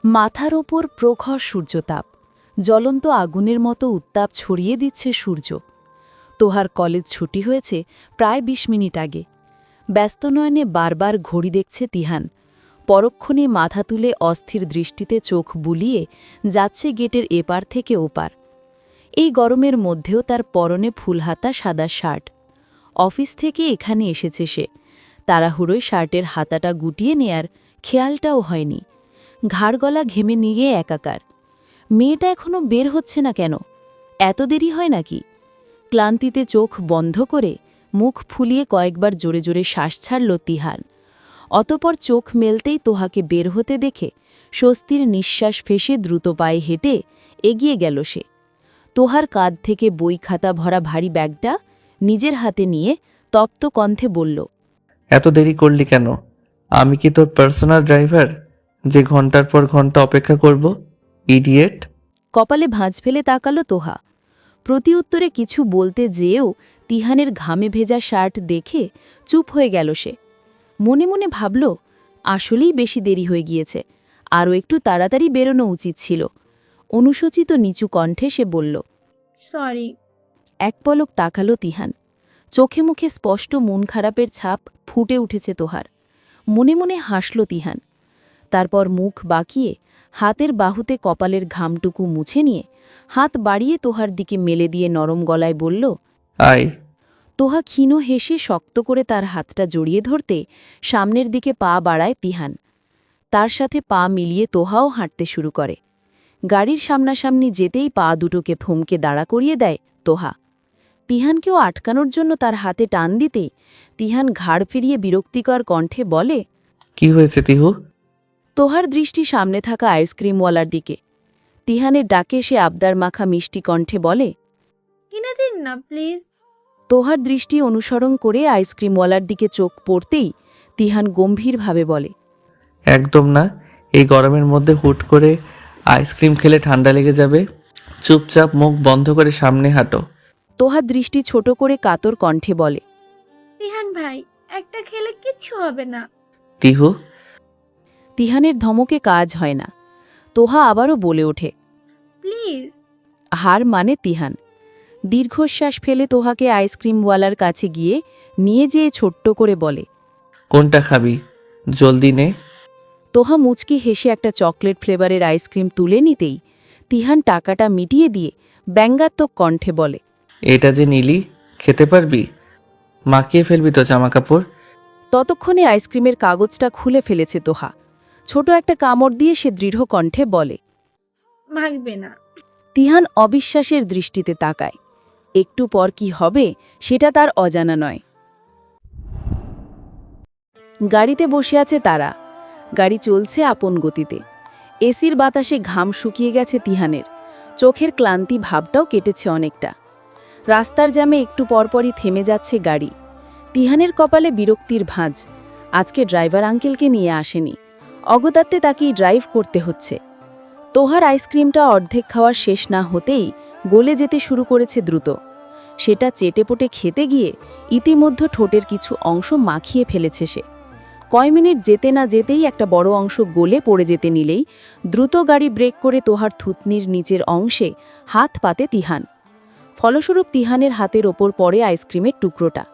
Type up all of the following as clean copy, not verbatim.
মাথার ওপর প্রখর সূর্যতাপ, জ্বলন্ত আগুনের মতো উত্তাপ ছড়িয়ে দিচ্ছে সূর্য। তোহার কলেজ ছুটি হয়েছে প্রায় ২০ মিনিট আগে। ব্যস্ত নয়নে বারবার ঘড়ি দেখছে তিহান। পরক্ষণে মাথা তুলে অস্থির দৃষ্টিতে চোখ বুলিয়ে যাচ্ছে গেটের এপার থেকে ওপার। এই গরমের মধ্যেও তার পরনে ফুলহাতা সাদা শার্ট। অফিস থেকে এখানে এসেছে সে। তাড়াহুড়োয় শার্টের হাতাটা গুটিয়ে নেয়ার খেয়ালটাও হয়নি। ঘাড় গলা ঘেমে নিয়ে একাকার। মেয়েটা এখনো বের হচ্ছে না কেন? এত দেরি হয় নাকি? ক্লান্তিতে চোখ বন্ধ করে মুখ ফুলিয়ে কয়েকবার জোরে জোরে শ্বাস ছাড়ল তিহান। অতপর চোখ মেলতেই তোহাকে বের হতে দেখে স্বস্তির নিঃশ্বাস ফেসে দ্রুত পায়ে হেঁটে এগিয়ে গেল সে। তোহার কাঁধ থেকে বই খাতা ভরা ভারী ব্যাগটা নিজের হাতে নিয়ে তপ্ত কণ্ঠে বলল, এত দেরি করলি কেন? আমি কি তোর পার্সোনাল ড্রাইভার যে ঘন্টার পর ঘন্টা অপেক্ষা করব? ইডিয়েট! কপালে ভাঁজ ফেলে তাকালো তোহা। প্রতি উত্তরে কিছু বলতে যেয়েও তিহানের ঘামে ভেজা শার্ট দেখে চুপ হয়ে গেল সে। মনে মনে ভাবল, আসলেই বেশি দেরি হয়ে গিয়েছে, আরও একটু তাড়াতাড়ি বেরোনো উচিত ছিল। অনুশোচিত নিচু কণ্ঠে সে বলল, সরি। এক পলক তাকালো তিহান। চোখে মুখে স্পষ্ট মন খারাপের ছাপ ফুটে উঠেছে তোহার। মনে মনে হাসল তিহান। তারপর মুখ বাঁকিয়ে হাতের বাহুতে কপালের ঘামটুকু মুছে নিয়ে হাত বাড়িয়ে তোহার দিকে মেলে দিয়ে নরম গলায় বলল, আয়। তোহা ক্ষীণ হেসে শক্ত করে তার হাতটা জড়িয়ে ধরতে সামনের দিকে পা বাড়ায় তিহান। তার সাথে পা মিলিয়ে তোহাও হাঁটতে শুরু করে। গাড়ির সামনাসামনি যেতেই পা দুটোকে থমকে দাঁড়া করিয়ে দেয় তোহা। তিহানকেও আটকানোর জন্য তার হাতে টান দিতেই তিহান ঘাড় ফিরিয়ে বিরক্তিকর কণ্ঠে বলে, কি হয়েছে তিহু? তোহার দৃষ্টি সামনে থাকা আইসক্রিমওয়ালার দিকে। তিহানের ডাকে সে আবদার মাখা মিষ্টি কণ্ঠে বলে, কিনে দিন না প্লিজ। তোহার দৃষ্টি অনুসরণ করে আইসক্রিমওয়ালার দিকে চোখ পড়তেই তিহান গম্ভীরভাবে বলে, একদম না। এই গরমের মধ্যে হুট করে আইসক্রিম খেলে ঠান্ডা লেগে যাবে। চুপচাপ মুখ বন্ধ করে সামনে হাঁটো। তোহার দৃষ্টি ছোট করে কাতর কণ্ঠে বলে, তিহান ভাই, একটা খেলে কিচ্ছু হবে না। তিহু! তিহানের ধমকে কাজ হয় না। তোহা আবারও বলে ওঠে, প্লিজ। হার মানে তিহান। দীর্ঘশ্বাস ফেলে তোহাকে আইসক্রিমওয়ালার কাছে গিয়ে নিয়ে যেয়ে ছোট্ট করে বলে, কোনটা খাবি? জলদি নে। তোহা মুচকি হেসে একটা চকলেট ফ্লেভারের আইসক্রিম তুলে নিতেই তিহান টাকাটা মিটিয়ে দিয়ে ব্যঙ্গাত্মক কণ্ঠে বলে, এটা যে নিলি, খেতে পারবি? মাখিয়ে ফেলবি তো জামা কাপড়। ততক্ষণে আইসক্রিমের কাগজটা খুলে ফেলেছে তোহা। ছোট একটা কামড় দিয়ে সে দৃঢ় কণ্ঠে বলে। ভাগবে না। তিহান অবিশ্বাসের দৃষ্টিতে তাকায়। একটু পর কি হবে সেটা তার অজানা নয়। গাড়িতে বসে আছে তারা। গাড়ি চলছে আপন গতিতে। এসির বাতাসে ঘাম শুকিয়ে গেছে তিহানের। চোখের ক্লান্তি ভাবটাও কেটেছে অনেকটা। রাস্তার জ্যামে একটু পরপরই থেমে যাচ্ছে গাড়ি। তিহানের কপালে বিরক্তির ভাঁজ। আজকে ড্রাইভার আঙ্কেলকে নিয়ে আসেনি। অগত্যাত্বে তাকেই ড্রাইভ করতে হচ্ছে। তোহার আইসক্রিমটা অর্ধেক খাওয়ার শেষ না হতেই গলে যেতে শুরু করেছে দ্রুত। সেটা চেটেপটে খেতে গিয়ে ইতিমধ্যে ঠোঁটের কিছু অংশ মাখিয়ে ফেলেছে সে। কয় মিনিট যেতে না যেতেই একটা বড় অংশ গলে পড়ে যেতে নিলেই দ্রুত গাড়ি ব্রেক করে তোহার থুতনির নিচের অংশে হাত পাতে তিহান। ফলস্বরূপ তিহানের হাতের ওপর পড়ে আইসক্রিমের টুকরোটা।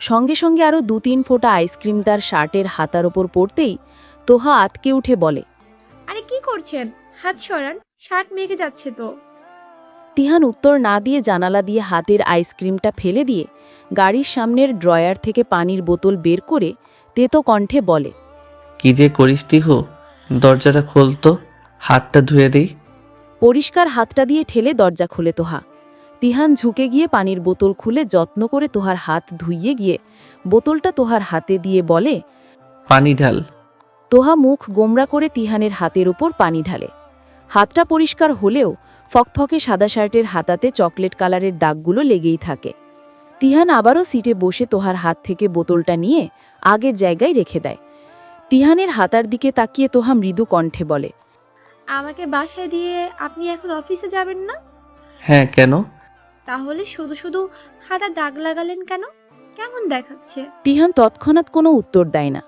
সঙ্গে সঙ্গে আরও ২-৩ ফোঁটা আইসক্রিম তার শার্টের হাতার ওপর পড়তেই তোহা আতকে উঠে বলে, আরে কি করছেন? হাত সরান, শার্ট মেখে যাচ্ছে তো। তিহান উত্তর না দিয়ে জানালা দিয়ে হাতের আইসক্রিমটা ফেলে দিয়ে গাড়ির সামনের ড্রয়ার থেকে পানির বোতল বের করে তেতো কণ্ঠে বলে, কি যে করিস তিহু, দরজাটা খোল তো, হাতটা ধুয়ে দিই। পরিষ্কার হাতটা দিয়ে ঠেলে দরজা খুলে তোহা। তিহান ঝুঁকে গিয়ে পানির বোতল খুলে যত্ন করে তোহার হাত ধুইয়ে গিয়ে বোতলটা তোহার হাতে দিয়ে বলে, পানি ঢাল। তোহা মুখ গোমরা করে তিহানের হাতের উপর পানি ঢালে। হাতটা পরিষ্কার হলেও ফকফকে সাদা শার্টের হাতাতে চকলেট কালারের দাগগুলো লেগেই থাকে। তিহান আবারও সিটে বসে তোহার হাত থেকে বোতলটা নিয়ে আগের জায়গায় রেখে দেয়। তিহানের হাতার দিকে তাকিয়ে তোহা মৃদু কণ্ঠে বলে, আমাকে বাসায় দিয়ে আপনি এখন অফিসে যাবেন না? হ্যাঁ, কেন? তাহলে শুধু শুধু হাতে দাগ লাগালেন কেন? কেমন দেখাচ্ছে? তিহান তৎক্ষণাৎ কোনো উত্তর দেয় না।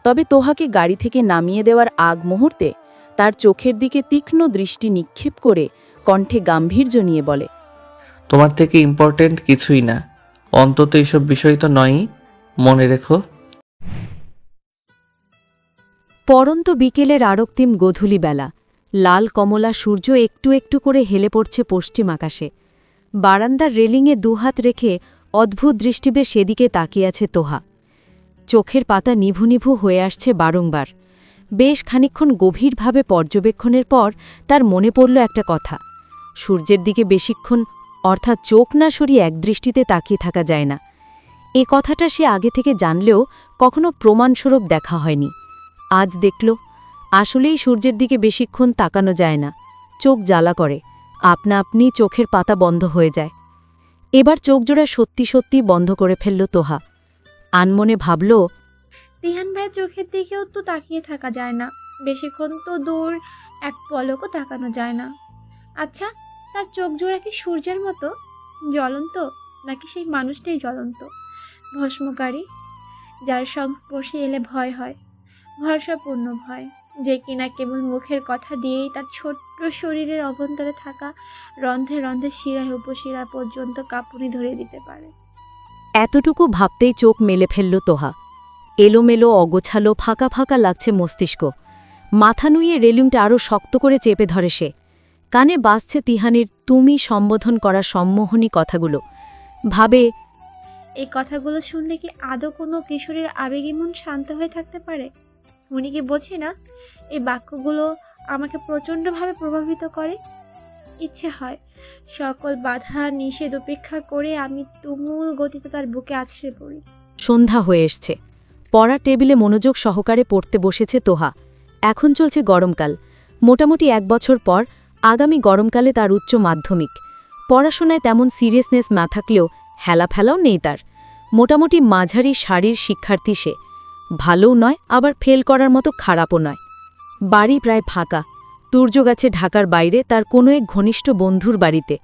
তবে তোহাকে গাড়ি থেকে নামিয়ে দেওয়ার আগ মুহূর্তে তার চোখের দিকে তীক্ষ্ণ দৃষ্টি নিক্ষেপ করে কণ্ঠে গাম্ভীর্য নিয়ে বলে, তোমার থেকে ইম্পর্ট্যান্ট কিছুই না, অন্তত এইসব বিষয় তো নয়ই, মনে রেখো। পরন্ত বিকেলের আরক্তিম গোধূলি বেলা, লাল কমলা সূর্য একটু একটু করে হেলে পড়ছে পশ্চিম আকাশে। বারান্দার রেলিংয়ে দুহাত রেখে অদ্ভুত দৃষ্টিতে সেদিকে তাকিয়ে আছে তোহা। চোখের পাতা নিভু নিভু হয়ে আসছে বারংবার। বেশ খানিকক্ষণ গভীরভাবে পর্যবেক্ষণের পর তার মনে পড়ল একটা কথা। সূর্যের দিকে বেশিক্ষণ অর্থাৎ চোখ না সরিয়ে একদৃষ্টিতে তাকিয়ে থাকা যায় না। এ কথাটা সে আগে থেকে জানলেও কখনো প্রমাণস্বরূপ দেখা হয়নি। আজ দেখল, আসলেই সূর্যের দিকে বেশিক্ষণ তাকানো যায় না, চোখ জ্বালা করে, আপনা আপনি চোখের পাতা বন্ধ হয়ে যায়। এবার চোখজোড়া সত্যি সত্যি বন্ধ করে ফেলল তোহা। আনমনে ভাবল, তিহান ভাইয়ের চোখের দিকেও তো তাকিয়ে থাকা যায় না, বেশিক্ষণ তো দূর এক পলকও তাকানো যায় না। আচ্ছা, তার চোখ জোড়া কি সূর্যের মতো জ্বলন্ত, নাকি সেই মানুষটাই জ্বলন্ত, ভস্মকারী, যার সংস্পর্শে এলে ভয় হয়, ভরসাপূর্ণ ভয়, যে কিনা কেবল মুখের কথা দিয়েই তার ছোট্ট শরীরের অভ্যন্তরে থাকা রন্ধ্রে রন্ধ্রে শিরায় উপশিরা পর্যন্ত কাঁপুনি ধরিয়ে দিতে পারে। এতটুকু ভাবতেই চোখ মেলে ফেলল তোহা। এলোমেলো, অগোছালো, ফাঁকা ফাঁকা লাগছে মস্তিষ্ক। মাথা নুইয়ে রেলিংটা আরও শক্ত করে চেপে ধরে সে। কানে বাজছে তিহানির তুমি সম্বোধন করা সম্মোহনী কথাগুলো। ভাবে, এই কথাগুলো শুনলে কি আদৌ কোনো কিশোরীর আবেগী মন শান্ত হয়ে থাকতে পারে? উনি কি বোঝে না এই বাক্যগুলো আমাকে প্রচণ্ডভাবে প্রভাবিত করে? ইচ্ছে হয় সকল বাধা নিষেধ উপেক্ষা করে আমি তুমুল গতিতে তার বুকে আছড়ে পড়ি। সন্ধ্যা হয়ে এসছে। পড়া টেবিলে মনোযোগ সহকারে পড়তে বসেছে তোহা। এখন চলছে গরমকাল। মোটামুটি 1 বছর পর আগামী গরমকালে তার উচ্চ মাধ্যমিক। পড়াশোনায় তেমন সিরিয়াসনেস না থাকলেও হেলাফেলাও নেই তার। মোটামুটি মাঝারি সারির শিক্ষার্থী সে। ভালোও নয়, আবার ফেল করার মতো খারাপও নয়। বাড়ি প্রায় ফাঁকা। তুর্য গাছে ঢাকার বাইরে তার কোনো এক ঘনিষ্ঠ বন্ধুর বাড়িতে,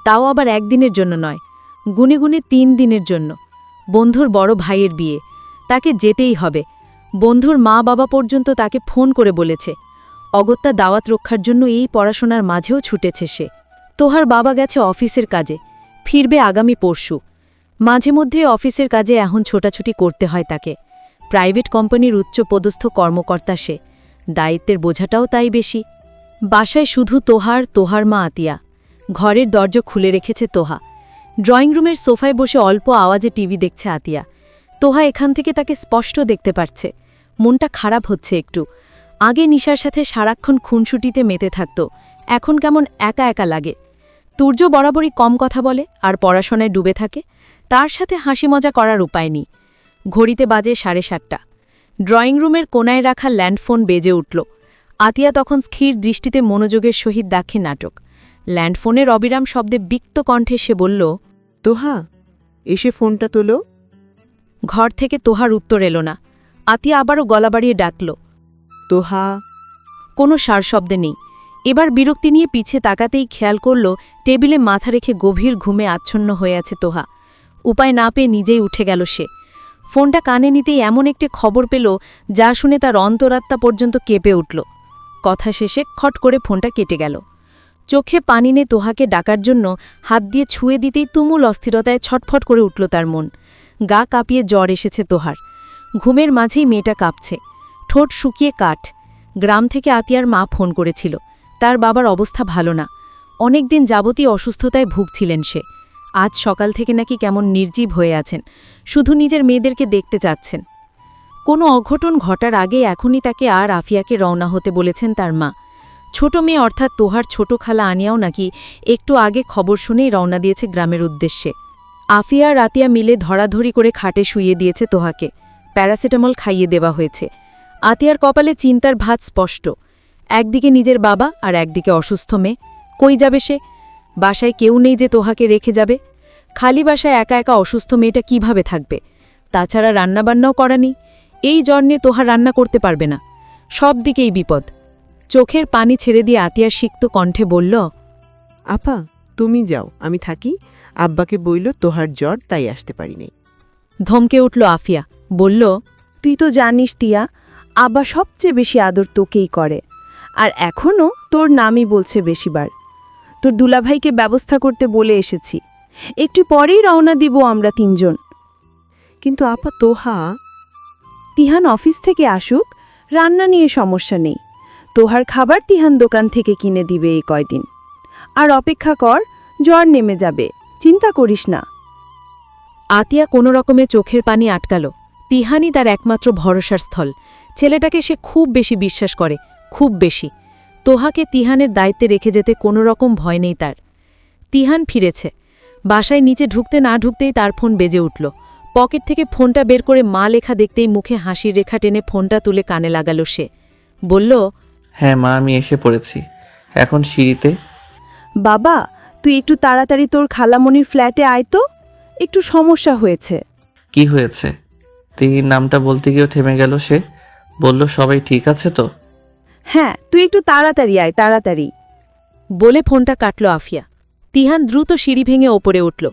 তাও আবার একদিনের জন্য নয়, গুনে গুনে 3 দিনের জন্য। বন্ধুর বড় ভাইয়ের বিয়ে, তাকে যেতেই হবে। বন্ধুর মা বাবা পর্যন্ত তাকে ফোন করে বলেছে। অগত্যা দাওয়াত রক্ষার জন্য এই পড়াশোনার মাঝেও ছুটেছে সে। তোহার বাবা গেছে অফিসের কাজে, ফিরবে আগামী পরশু। মাঝে মধ্যে অফিসের কাজে এখন ছোটাছুটি করতে হয় তাকে। প্রাইভেট কোম্পানির উচ্চপদস্থ কর্মকর্তা সে, দায়িত্বের বোঝাটাও তাই বেশি। বাসায় শুধু তোহার মা আতিয়া। ঘরের দরজা খুলে রেখেছে তোহা। ড্রয়িং রুমের সোফায় বসে অল্প আওয়াজে টিভি দেখছে আতিয়া। তোহা এখান থেকে তাকে স্পষ্ট দেখতে পারছে। মনটা খারাপ হচ্ছে একটু। আগে নিশার সাথে সারাক্ষণ খুনসুটিতে মেতে থাকত, এখন কেমন একা একা লাগে। তুর্য বরাবরই কম কথা বলে আর পড়াশোনায় ডুবে থাকে, তার সাথে হাসি মজা করার উপায় নেই। ঘড়িতে বাজে 7:30। ড্রয়িং রুমের কোনায় রাখা ল্যান্ডফোন বেজে উঠল। আতিয়া তখন স্থির দৃষ্টিতে মনোযোগের সহিত দেখে নাটক। ল্যান্ডফোনের অবিরাম শব্দে বিক্ত কণ্ঠে সে বলল, তোহা, এসে ফোনটা তোলো। ঘর থেকে তোহার উত্তর এলো না। আতিয়া আবারও গলা বাড়িয়ে ডাকল। তোহা। কোনো সারশব্দে নেই। এবার বিরক্তি নিয়ে পিছে তাকাতেই খেয়াল করল টেবিলে মাথা রেখে গভীর ঘুমে আচ্ছন্ন হয়ে আছে তোহা। উপায় না পেয়ে নিজেই উঠে গেল সে। ফোনটা কানে নিতেই এমন একটি খবর পেল যা শুনে তার অন্তরাত্মা পর্যন্ত কেঁপে উঠল। কথা শেষে খট করে ফোনটা কেটে গেল। চোখে পানি নিয়ে তোহাকে ডাকার জন্য হাত দিয়ে ছুঁয়ে দিতেই তুমুল অস্থিরতায় ছটফট করে উঠল তার মন। গা কাঁপিয়ে জ্বর এসেছে তোহার। ঘুমের মাঝেই মেয়েটা কাঁপছে, ঠোঁট শুকিয়ে কাঠ। গ্রাম থেকে আতিয়ার মা ফোন করেছিল। তার বাবার অবস্থা ভালো না, অনেক দিন যাবতীয় অসুস্থতায় ভুগছিলেন সে। আজ সকাল থেকে নাকি কেমন নির্জীব হয়ে আছেন, শুধু নিজের মেয়েদেরকে দেখতে চাচ্ছেন। কোনো অঘটন ঘটার আগে এখনই তাকে আর আফিয়াকে রওনা হতে বলেছেন তার মা। ছোট মেয়ে অর্থাৎ তোহার ছোট খালা আনিয়াও নাকি একটু আগে খবর শুনেই রওনা দিয়েছে গ্রামের উদ্দেশ্যে। আফিয়া আর আতিয়া মিলে ধরাধরি করে খাটে শুইয়ে দিয়েছে তোহাকে। প্যারাসিটামল খাইয়ে দেওয়া হয়েছে। আতিয়ার কপালে চিন্তার ভাঁজ স্পষ্ট। একদিকে নিজের বাবা আর একদিকে অসুস্থ মেয়ে। কই যাবে সে? বাসায় কেউ নেই যে তোহাকে রেখে যাবে। খালি বাসায় একা একা অসুস্থ মেয়েটা কিভাবে থাকবে? তাছাড়া রান্নাবান্নাও করা নেই। এই জ্বর নিয়ে তোহা রান্না করতে পারবে না। সব দিকেই বিপদ। চোখের পানি ছেড়ে দিয়ে আতিয়ার সিক্ত কণ্ঠে বলল, আপা, তুমি যাও, আমি থাকি। আব্বাকে বইল তোহার জ্বর, তাই আসতে পারি নাই। ধমকে উঠল আফিয়া, বলল, তুই তো জানিস তিয়া, আব্বা সবচেয়ে বেশি আদর তোকেই করে। আর এখনও তোর নামই বলছে বেশিবার। তোর দুলাভাইকে ব্যবস্থা করতে বলে এসেছি। একটু পরেই রওনা দিব আমরা 3 জন। কিন্তু আপা তোহা। তিহান অফিস থেকে আসুক, রান্না নিয়ে সমস্যা নেই। তোহার খাবার তিহান দোকান থেকে কিনে দিবে এই কয়দিন। আর অপেক্ষা কর, জ্বর নেমে যাবে, চিন্তা করিস না। আতিয়া কোনো রকমে চোখের পানি আটকাল। তিহানই তার একমাত্র ভরসার স্থল। ছেলেটাকে সে খুব বেশি বিশ্বাস করে, খুব বেশি। তোহাকে তিহানের দায়িত্বে রেখে যেতে কোনো রকম ভয় নেই তার। তিহান ফিরেছে। বাসায় নিচে ঢুকতে না ঢুকতেই তার ফোন বেজে উঠল। পকেট থেকে ফোনটা বের করে মা লেখা দেখতেই মুখে হাসির রেখা টেনে ফোনটা তুলে কানে লাগাল সে। বলল, হ্যাঁ মা, আমি এসে পড়েছি, এখন সিঁড়িতে। বাবা, তুই একটু তাড়াতাড়ি তোর খালামণির ফ্ল্যাটে আয় তো, একটু সমস্যা হয়েছে। কি হয়েছে? তিহির নামটা বলতে গিয়েও থেমে গেল সে। বলল, সবাই ঠিক আছে তো? হ্যাঁ, তুই একটু তাড়াতাড়ি আয়, তাড়াতাড়ি। বলে ফোনটা কাটল আফিয়া। তিহান দ্রুত সিঁড়ি ভেঙে ওপরে উঠল।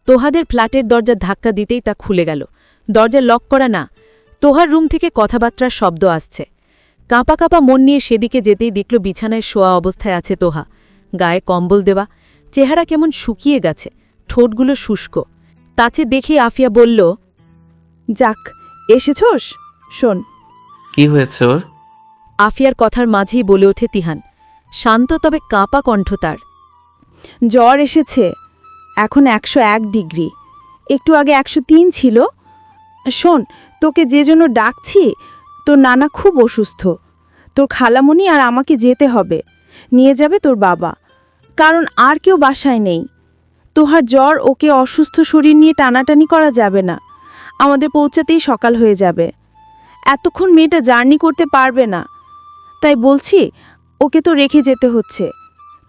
তোহাদের ফ্ল্যাটের দরজা ধাক্কা দিতেই তা খুলে গেল। দরজা লক করা না। তোহার রুম থেকে কথাবার্তার শব্দ আসছে। কাঁপা কাঁপা মন নিয়ে সেদিকে যেতেই দেখল বিছানায় শোয়া অবস্থায় আছে তোহা। গায়ে কম্বল দেওয়া, চেহারা কেমন শুকিয়ে গেছে, ঠোঁটগুলো শুষ্ক। তাছে দেখে আফিয়া বলল, যাক, এসেছোস? শোন। কি হয়েছে ওর? আফিয়ার কথার মাঝেই বলে ওঠে তিহান, শান্ত তবে কাঁপা কণ্ঠ তার। জ্বর এসেছে, এখন 101 ডিগ্রি, একটু আগে 103 ছিল। শোন, তোকে যে জন্য ডাকছি, তোর নানা খুব অসুস্থ। তোর খালামণি আর আমাকে যেতে হবে, নিয়ে যাবে তোর বাবা, কারণ আর কেউ বাসায় নেই। তোহার জ্বর, ওকে অসুস্থ শরীর নিয়ে টানাটানি করা যাবে না। আমাদের পৌঁছাতেই সকাল হয়ে যাবে। এতক্ষণ মেয়েটা জার্নি করতে পারবে না, তাই বলছি ওকে তো রেখে যেতে হচ্ছে।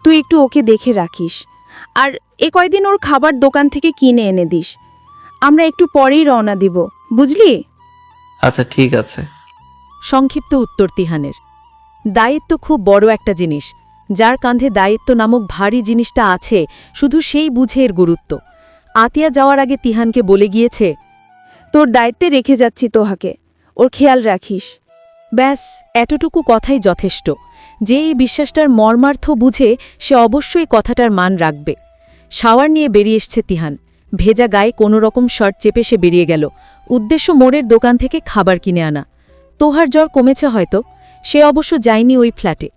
তুই একটু ওকে দেখে রাখিস, আর এ কয়দিন ওর খাবার দোকান থেকে কিনে এনে দিস। আমরা একটু পরেই রওনা দিব, বুঝলি? আচ্ছা ঠিক আছে। সংক্ষিপ্ত উত্তর তিহানের। দায়িত্ব খুব বড় একটা জিনিস। যার কাঁধে দায়িত্ব নামক ভারী জিনিসটা আছে, শুধু সেই বুঝে এর গুরুত্ব। আতিয়া যাওয়ার আগে তিহানকে বলে গিয়েছে, তোর দায়িত্বে রেখে যাচ্ছি তোহাকে, ওর খেয়াল রাখিস। ব্যাস, এতটুকু কথাই যথেষ্ট। যে এই বিশ্বাসটার মর্মার্থ বুঝে সে অবশ্যই কথাটার মান রাখবে। শাওয়ার নিয়ে বেরিয়ে এসছে তিহান। ভেজা গায়ে কোনো রকম শার্ট চেপে সে বেরিয়ে গেল। উদ্দেশ্য মোড়ের দোকান থেকে খাবার কিনে আনা। তোহার জ্বর কমেছে হয়তো, সে অবশ্য যায়নি ওই ফ্ল্যাটে।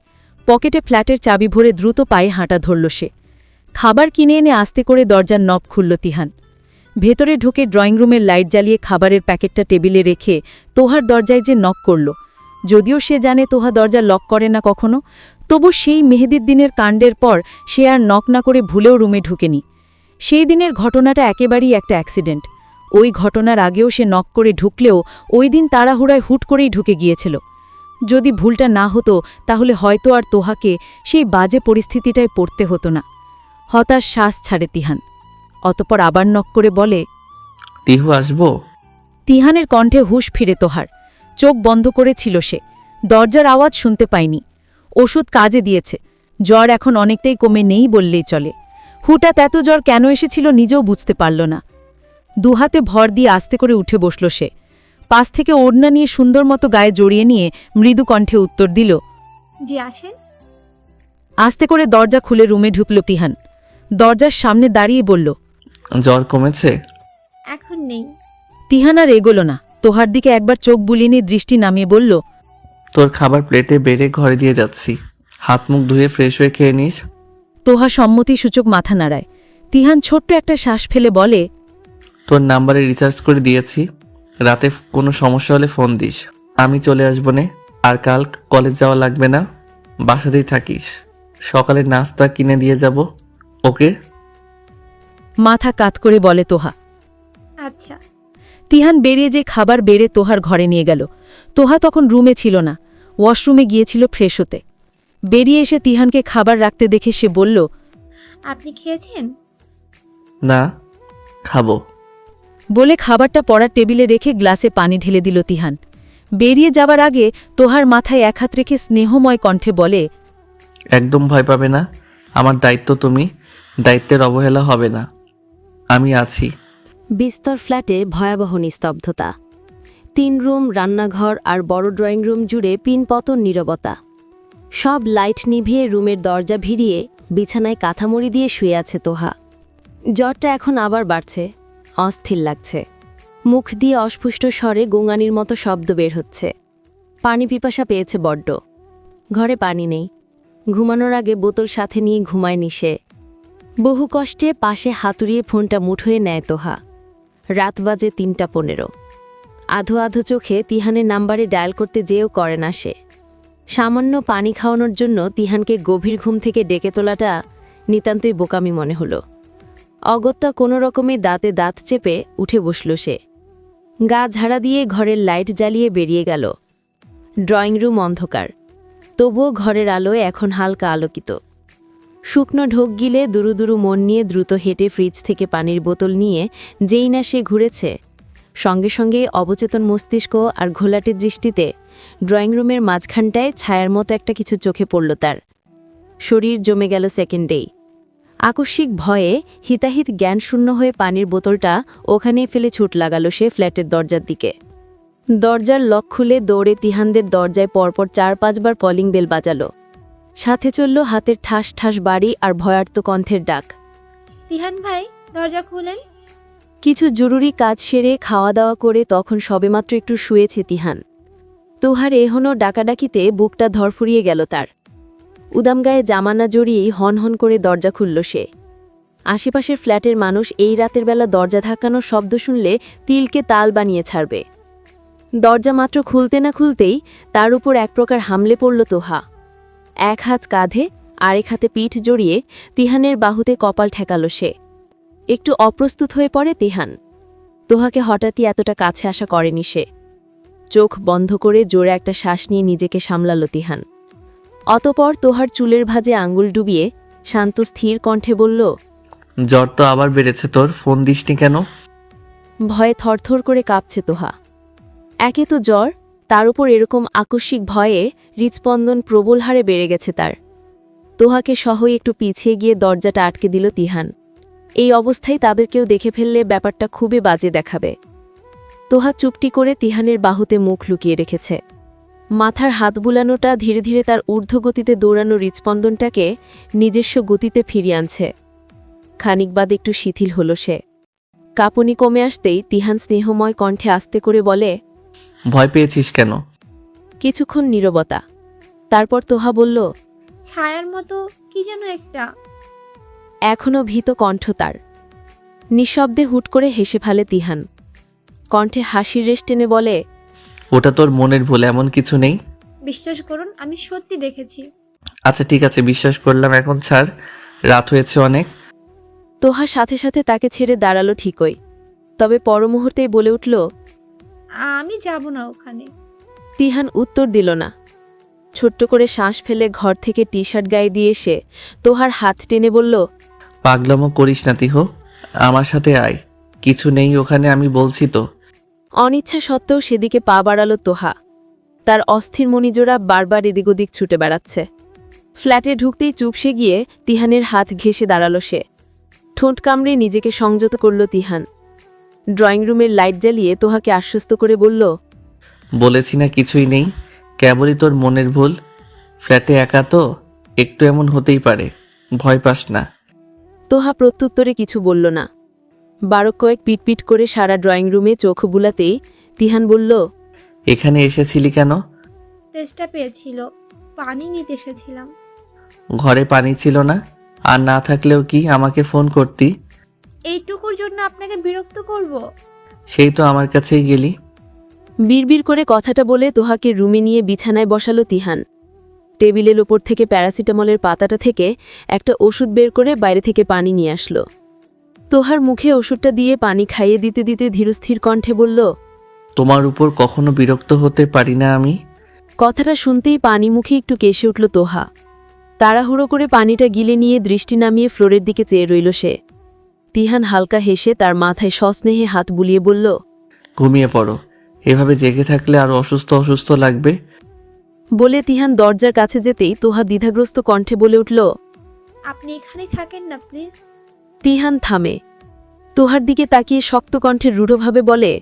পকেটে ফ্ল্যাটের চাবি ভরে দ্রুত পায়ে হাঁটা ধরল সে। খাবার কিনে এনে আস্তে করে দরজার নব খুলল তিহান। ভেতরে ঢুকে ড্রয়িং রুমের লাইট জ্বালিয়ে খাবারের প্যাকেটটা টেবিলে রেখে তোহার দরজায় যে নক করল। যদিও সে জানে তোহা দরজা লক করে না কখনো, তবু সেই মেহেদির দিনের কাণ্ডের পর সে আর নক না করে ভুলেও রুমে ঢুকেনি। সেই দিনের ঘটনাটা একেবারেই একটা অ্যাক্সিডেন্ট। ওই ঘটনার আগেও সে নক করে ঢুকলেও ওই দিন তাড়াহুড়ায় হুট করেই ঢুকে গিয়েছিল। যদি ভুলটা না হতো তাহলে হয়তো আর তোহাকে সেই বাজে পরিস্থিতিটায় পড়তে হতো না। হতাশ শ্বাস ছাড়ে তিহান। অতপর আবার নক করে বলে, তিহু আসবো? তিহানের কণ্ঠে হুঁশ ফিরে তোহার। চোখ বন্ধ করেছিল সে, দরজার আওয়াজ শুনতে পায়নি। ওষুধ কাজে দিয়েছে, জ্বর এখন অনেকটাই কমে নেই বললেই চলে। হুটাৎ এত জ্বর কেন এসেছিল নিজেও বুঝতে পারল না। দুহাতে ভর দিয়ে আস্তে করে উঠে বসল সে। পাশ থেকে ওড়না নিয়ে সুন্দর মতো গায়ে জড়িয়ে নিয়ে মৃদু কণ্ঠে উত্তর দিল, জি আসেন। আস্তে করে দরজা খুলে রুমে ঢুকল তিহান। দরজার সামনে দাঁড়িয়ে বলল, জ্বর কমেছে? এখন নেই। তিহান আর এগোল না, তোহার দিকে একবার চোখ বুলিয়ে নিয়ে দৃষ্টি নামিয়ে বলল, তোর খাবার প্লেটে বেড়ে ঘরে দিয়ে যাচ্ছি, হাত মুখ ধুয়ে ফ্রেশ হয়ে খেয়ে নিস। তোহা সম্মতিসূচক মাথা নাড়ায়। তিহান ছোট্ট একটা শ্বাস ফেলে বলে, তোর নাম্বারে রিচার্জ করে দিয়েছি, রাতে কোনো সমস্যা হলে ফোন দিস, আমি চলে আসবো নে। আর কাল কলেজ যাওয়া লাগবে না, বাসাতেই থাকিস। সকালে নাস্তা কিনে দিয়ে যাব, ওকে? মাথা কাত করে বলে তোহা। আচ্ছা। তিহান বেরিয়ে যে খাবার বেড়ে তোহার ঘরে নিয়ে গেল। তোহা তখন রুমে ছিল না, ওয়াশরুমে গিয়েছিল ফ্রেশ হতে। বেরিয়ে এসে তিহানকে খাবার রাখতে দেখে সে বলল, আপনি খেয়েছেন? না, খাবো। বলে খাবারটা পড়ার টেবিলে রেখে গ্লাসে পানি ঢেলে দিল তিহান। বেরিয়ে যাবার আগে তোহার মাথায় এক হাত রেখে স্নেহময় কণ্ঠে বলে, একদম ভয় পাবে না, আমার দায়িত্ব তুমি, দায়িত্বের অবহেলা হবে না, আমি আছি। বিস্তর ফ্ল্যাটে ভয়াবহ নিস্তব্ধতা। 3 রুম, রান্নাঘর আর বড় ড্রয়িং রুম জুড়ে পিনপতন নীরবতা। সব লাইট নিভিয়ে রুমের দরজা ভিড়িয়ে বিছানায় কাঁথামড়ি দিয়ে শুয়ে আছে তোহা। জ্বরটা এখন আবার বাড়ছে, অস্থির লাগছে। মুখ দিয়ে অস্ফুষ্ট স্বরে গোঙানির মতো শব্দ বের হচ্ছে। পানি পিপাসা পেয়েছে বড্ড। ঘরে পানি নেই। ঘুমানোর আগে বোতল সাথে নিয়ে ঘুমায়নি সে। বহু কষ্টে পাশে হাতুড়িয়ে ফোনটা মুঠোয় নেয় তোহা। রাত বাজে ৩:১৫। আধো আধো চোখে তিহানের নাম্বারে ডায়াল করতে যেও করে না সে। সামান্য পানি খাওয়ানোর জন্য তিহানকে গভীর ঘুম থেকে ডেকে তোলাটা নিতান্তই বোকামি মনে হলো। অগত্যা কোনো রকমে দাঁতে দাঁত চেপে উঠে বসল সে। গা ঝাড়া দিয়ে ঘরের লাইট জ্বালিয়ে বেরিয়ে গেল। ড্রয়িং রুম অন্ধকার, তবুও ঘরের আলোয় এখন হালকা আলোকিত। শুকনো ঢোক গিলে দুরু দুরু মন নিয়ে দ্রুত হেঁটে ফ্রিজ থেকে পানির বোতল নিয়ে যেই না সে ঘুরেছে, সঙ্গে সঙ্গে অবচেতন মস্তিষ্ক আর ঘোলাটে দৃষ্টিতে ড্রয়িং রুমের মাঝখানটায় ছায়ার মতো একটা কিছু চোখে পড়ল তার। শরীর জমে গেল সেকেন্ডেই। আকস্মিক ভয়ে হিতাহিত জ্ঞানশূন্য হয়ে পানির বোতলটা ওখানেই ফেলে ছুট লাগাল সে ফ্ল্যাটের দরজার দিকে। দরজার লক খুলে দৌড়ে তিহানদের দরজায় পরপর ৪-৫ বার কলিং বেল বাজালো। সাথে চলল হাতের ঠাস ঠাস বাড়ি আর ভয়ার্ত কণ্ঠের ডাক। তিহান ভাই, দরজা খুলেন। কিছু জরুরি কাজ সেরে খাওয়া দাওয়া করে তখন সবেমাত্র একটু শুয়েছে তিহান। তোহার এহনো ডাকাডাকিতে বুকটা ধরফুরিয়ে গেল তার। উদামগায়ে জামানা জড়িয়েই হনহন করে দরজা খুলল সে। আশেপাশের ফ্ল্যাটের মানুষ এই রাতের বেলা দরজা ধাক্কানোর শব্দ শুনলে তিলকে তাল বানিয়ে ছাড়বে। দরজা মাত্র খুলতে না খুলতেই তার উপর এক প্রকার হামলে পড়ল তোহা। এক হাত কাঁধে, আরেক হাতে পিঠ জড়িয়ে তিহানের বাহুতে কপাল ঠেকাল সে। একটু অপ্রস্তুত হয়ে পড়ে তিহান। তোহাকে হঠাৎই এতটা কাছে আসা করেনি সে। চোখ বন্ধ করে জোরে একটা শ্বাস নিয়ে নিজেকে সামলাল তিহান। অতপর তোহার চুলের ভাঁজে আঙ্গুল ডুবিয়ে শান্ত স্থির কণ্ঠে বলল, জ্বর তো আবার বেড়েছে তোর, ফোন দিসনি কেন? ভয়ে থরথর করে কাঁপছে তোহা। একে তো জ্বর, তার উপর এরকম আকস্মিক ভয়ে হৃৎস্পন্দন প্রবল হারে বেড়ে গেছে তার। তোহাকে সহই একটু পিছিয়ে গিয়ে দরজাটা আটকে দিল তিহান। এই অবস্থায় তাদের কেউ দেখে ফেললে ব্যাপারটা খুবই বাজে দেখাবে। তোহা চুপটি করে তিহানের বাহুতে মুখ লুকিয়ে রেখেছে। মাথার হাত বুলানোটা ধীরে ধীরে তার ঊর্ধ্বগতিতে দৌড়ানো হৃৎস্পন্দনটাকে নিজস্ব গতিতে ফিরিয়ে আনছে। খানিক বাদ একটু শিথিল হল সে। কাঁপুনি কমে আসতেই তিহান স্নেহময় কণ্ঠে আস্তে করে বলে, ভয় পেয়েছিস কেন? কিছুক্ষণ নীরবতা। তারপর তোহা বলল, ছায়ার মতো কি যেন একটা। এখনও ভীত কণ্ঠ তার। নিঃশব্দে হুট করে হেসে ফেলে তিহান। কণ্ঠে হাসির রেশ টেনে বলে, ওটা তোর মনের ভুল, এমন কিছু নেই। বিশ্বাস করুন, আমি সত্যি দেখেছি। আচ্ছা ঠিক আছে, বিশ্বাস করলাম, এখন ছাড়, রাত হয়েছে অনেক। তোহা সাথে সাথে তাকে ছেড়ে দাঁড়ালো ঠিকই, তবে পরমুহূর্তেই বলে উঠল, আমি যাব না ওখানে। তিহান উত্তর দিল না। ছোট্ট করে শ্বাস ফেলে ঘর থেকে টি শার্ট গায়ে দিয়ে এসে তোহার হাত টেনে বলল, পাগলামো করিস না তিহ, আমার সাথে আয়। কিছু নেই ওখানে, আমি বলছি তো। অনিচ্ছা সত্ত্বেও সেদিকে পা বাড়াল তোহা। তার অস্থির মণিজোড়া বারবার এদিক ওদিক ছুটে বেড়াচ্ছে। ফ্ল্যাটে ঢুকতেই চুপসে গিয়ে তিহানের হাত ঘেঁষে দাঁড়াল সে। ঠোঁট কামড়ে নিজেকে সংযত করল তিহান। ড্রয়িং রুমের লাইট জ্বালিয়ে তোহাকে আশ্বস্ত করে বলল, বলেছি না কিছুই নেই, কেবলই তোর মনের ভুল। ফ্ল্যাটে একা তো, একটু এমন হতেই পারে, ভয় পাস না। তোহা প্রত্যুত্তরে কিছু বলল না। বারো কয়েক পিটপিট করে সারা ড্রয়িং রুমে চোখ বুলাতেই তিহান বলল, এখানে এসেছিলি কেন? তেষ্টা পেয়েছিল, পানি নিতে এসেছিলাম। ঘরে পানি ছিল না? আর না থাকলেও কি আমাকে ফোন করতি? এইটুকুর জন্য আপনাকে বিরক্ত করব? সেই তো আমার কাছেই গেলি। বিড়বিড় করে কথাটা বলে তোহাকে রুমে নিয়ে বিছানায় বসালো তিহান। টেবিলের ওপর থেকে প্যারাসিটামলের পাতাটা থেকে একটা ওষুধ বের করে বাইরে থেকে পানি নিয়ে আসলো। তোহার মুখে ওষুধটা দিয়ে পানি খাইয়ে দিতে দিতে ধীরস্থির কণ্ঠে বলল, তোমার উপর কখনো বিরক্ত হতে পারি না আমি। কথাটা শুনতেই পানি মুখে একটু কেসে উঠল তোহা। তাড়াহুড়ো করে পানিটা গিলে নিয়ে দৃষ্টি নামিয়ে ফ্লোরের দিকে চেয়ে রইল সে। তিহান হালকা হেসে তার মাথায় সস্নেহে হাত বুলিয়ে বলল, ঘুমিয়ে পড়ো, এভাবে জেগে থাকলে আরো অসুস্থ অসুস্থ লাগবে। বলে তিহান দরজার কাছে যেতেই তোহা দ্বিধাগ্রস্ত কণ্ঠে বলে উঠল, আপনি এখানেই থাকেন না প্লিজ। তিহান থামে। তোহার দিকে তাকিয়ে শক্ত কণ্ঠে রূঢ়ভাবে বলে,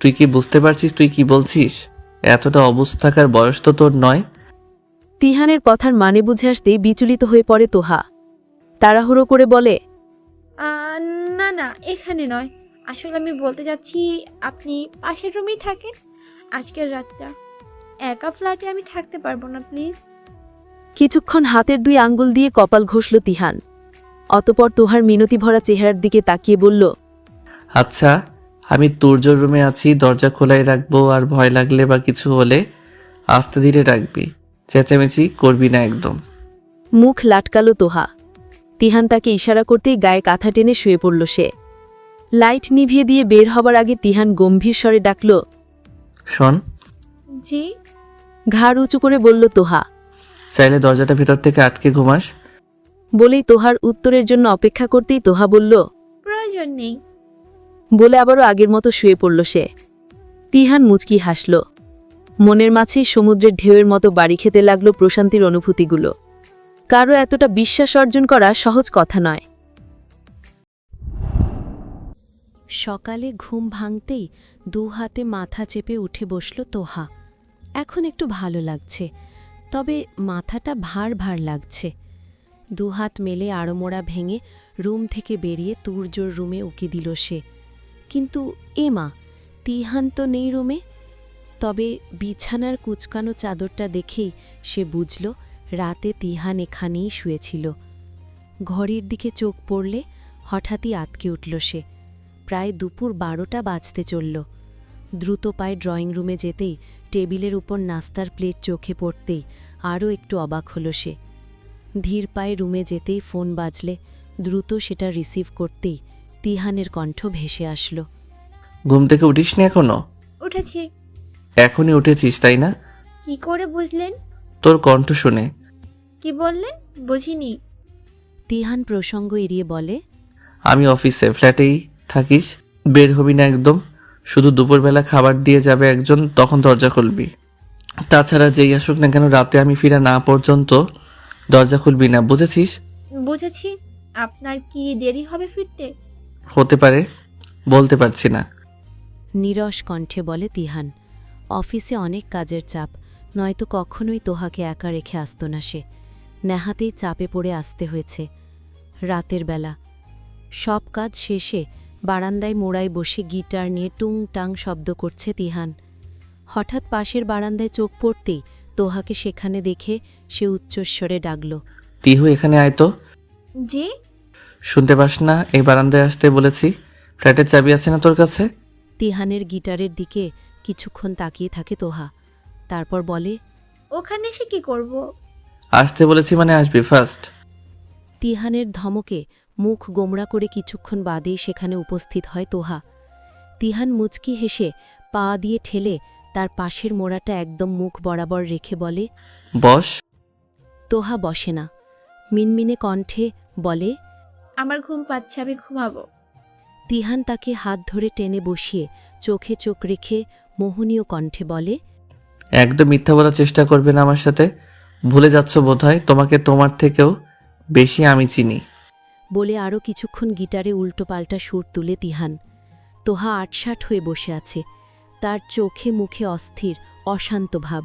তুই কি বুঝতে পারছিস তুই কি বলছিস? এতটা অবস্থা থাকার বয়স তো তোর নয়। তিহানের কথার মানে বুঝে আসতেই বিচলিত হয়ে পড়ে তোহা। তাড়াহুড়ো করে বলে, না না, এখানে নয়। আসলে আমি বলতে যাচ্ছি, আপনি পাশের রুমেই থাকেন। আজকের রাতটা একা ফ্ল্যাটে আমি থাকতে পারবো না, প্লিজ। কিছুক্ষণ হাতের 2 আঙ্গুল দিয়ে কপাল ঘষল তিহান। অতপর তোহার মিনতি ভরা চেহারার দিকে তাকিয়ে বলল, আচ্ছা, আমি তুর্যর রুমে আছি, দরজা খোলাই রাখবো, আর ভয় লাগলে বা কিছু হলে আস্তে ধীরে রাখবি, চেঁচামেচি করবি না একদম। মুখ লাটকালো তোহা। তিহান তাকে ইশারা করতেই গায়ে কাঁথা টেনে শুয়ে পড়ল সে। লাইট নিভিয়ে দিয়ে বের হবার আগে তিহান গম্ভীর স্বরে ডাকল, শোন, জি। ঘাড় উঁচু করে বলল তোহা। চাইলে দরজাটা ভেতর থেকে আটকে ঘুমাস। বলেই তোহার উত্তরের জন্য অপেক্ষা করতেই তোহা বলল, প্রয়োজন নেই। বলে আবারও আগের মতো শুয়ে পড়ল সে। তিহান মুচকি হাসল। মনের মাঝেই সমুদ্রের ঢেউয়ের মতো বাড়ি খেতে লাগল প্রশান্তির অনুভূতিগুলো। কারো এতটা বিশ্বাস অর্জন করা সহজ কথা নয়। সকালে ঘুম ভাঙতেই 2 হাতে মাথা চেপে উঠে বসল তোহা। এখন একটু ভালো লাগছে, তবে মাথাটা ভার ভার লাগছে। 2 হাত মেলে আড়মোড়া ভেঙে রুম থেকে বেরিয়ে তুর্যর রুমে উকি দিল সে। কিন্তু মা, তিহান তো নেই রুমে। তবে বিছানার কুচকানো চাদরটা দেখেই সে বুঝল রাতে তিহান এখানেই শুয়েছিল। ঘড়ির দিকে চোখ পড়লে হঠাৎই আতকে উঠল সে। প্রায় দুপুর 12টা বাজতে চলল। দ্রুত পায়ে ড্রয়িং রুমে যেতেই টেবিলের উপর নাস্তার প্লেট চোখে পড়তেই আরও একটু অবাক হল সে। ধীর পায়ে রুমে যেতেই ফোন বাজলে দ্রুত সেটা রিসিভ করতেই তিহানের কণ্ঠ ভেসে আসলো। ঘুম থেকে উঠিসনি এখনো? উঠেছি। এখনই উঠেছিস তাই না? কি করে বুঝলেন? তোর কণ্ঠ শুনে। কি বললেন? বুঝিনি। তিহান প্রসঙ্গ এড়িয়ে বলে, আমি অফিসে, ফ্ল্যাটেই থাকিস, বের হবি না একদম। শুধু দুপুরবেলা খাবার দিয়ে যাবে একজন, তখন দরজা খুলবি। তাছাড়া যেই আসুক না কেন, রাতে আমি ফিরা না পর্যন্ত দরজা খুলবি না, বুঝেছিস? বুঝেছি। আপনার কি দেরি হবে ফিরতে? হতে পারে, বলতে পারছি না। নীরস কণ্ঠে বলে তিহান। অফিসে অনেক কাজের চাপ, নয়তো কখনোই তোহাকে একা রেখে আসত না সে। নেহাতেই চাপে পড়ে আসতে হয়েছে। রাতের বেলা সব কাজ শেষে বারান্দায় মোড়ায় বসে গিটার নিয়ে টুং টাং শব্দ করছে তিহান। হঠাৎ পাশের বারান্দায় চোখ পড়তেই তোহাকে সেখানে দেখে সে উচ্চস্বরে ডাকল, তিহু, এখানে আয় তো। জি। শুনতে পাস না এই বারান্দায় আসতে বলেছি? ফ্ল্যাটের চাবি আছে না তোর কাছে? তিহানের গিটারের দিকে কিছুক্ষণ তাকিয়ে থাকে তোহা। তারপর বলে, ওখানে এসে কি করব? আসতে বলেছি মানে আসবি ফার্স্ট। তিহানের ধমকে মুখ গোমড়া করে কিছুক্ষণ বাদেই সেখানে উপস্থিত হয় তোহা। তিহান মুচকি হেসে পা দিয়ে ঠেলে তার পাশের মোড়াটা একদম মুখ বরাবর রেখে বলে, বস। তোহা বসে না। মিনমিনে কণ্ঠে বলে, আমার ঘুম পাচ্ছে, আমি ঘুমাবো। তিহান তাকে হাত ধরে টেনে বসিয়ে চোখে চোখ রেখে মোহনীয় কণ্ঠে বলে, একদম মিথ্যা বলার চেষ্টা করবে না আমার সাথে। ভুলে যাচ্ছ বোধহয়, তোমাকে তোমার থেকেও বেশি আমি চিনি। বলে আরও কিছুক্ষণ গিটারে উল্টোপাল্টা সুর তুলে তিহান। তোহা আটসাট হয়ে বসে আছে, তার চোখে মুখে অস্থির অশান্ত ভাব।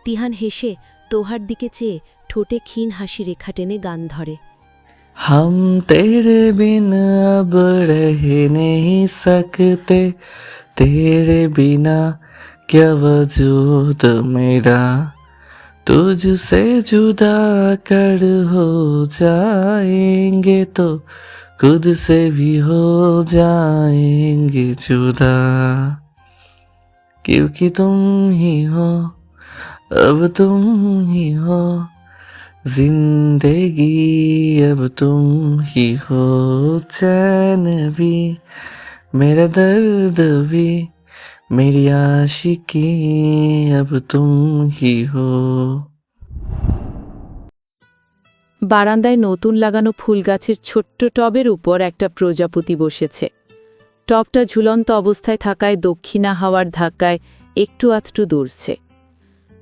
তিহান হেসে তোহার দিকে চেয়ে ঠোঁটে ক্ষীণ হাসি রেখা টেনে গান ধরে, हम तेरे बिन अब रह नहीं सकते, तेरे बिना क्या वजूद मेरा, तुझसे जुदा कर हो जाएंगे तो खुद से भी हो जाएंगे जुदा, क्योंकि तुम ही हो, अब तुम ही हो, जिंदगी अब तुम ही हो, चैन भी मेरा दर्द भी मेरी आशिकी अब तुम ही हो। বারান্দায় নতুন লাগানো ফুল গাছের ছোট্ট টবের উপর একটা প্রজাপতি বসেছে। টবটা ঝুলন্ত অবস্থায় থাকায় দক্ষিণা হাওয়ার ধাক্কায় একটু আধটু দুলছে।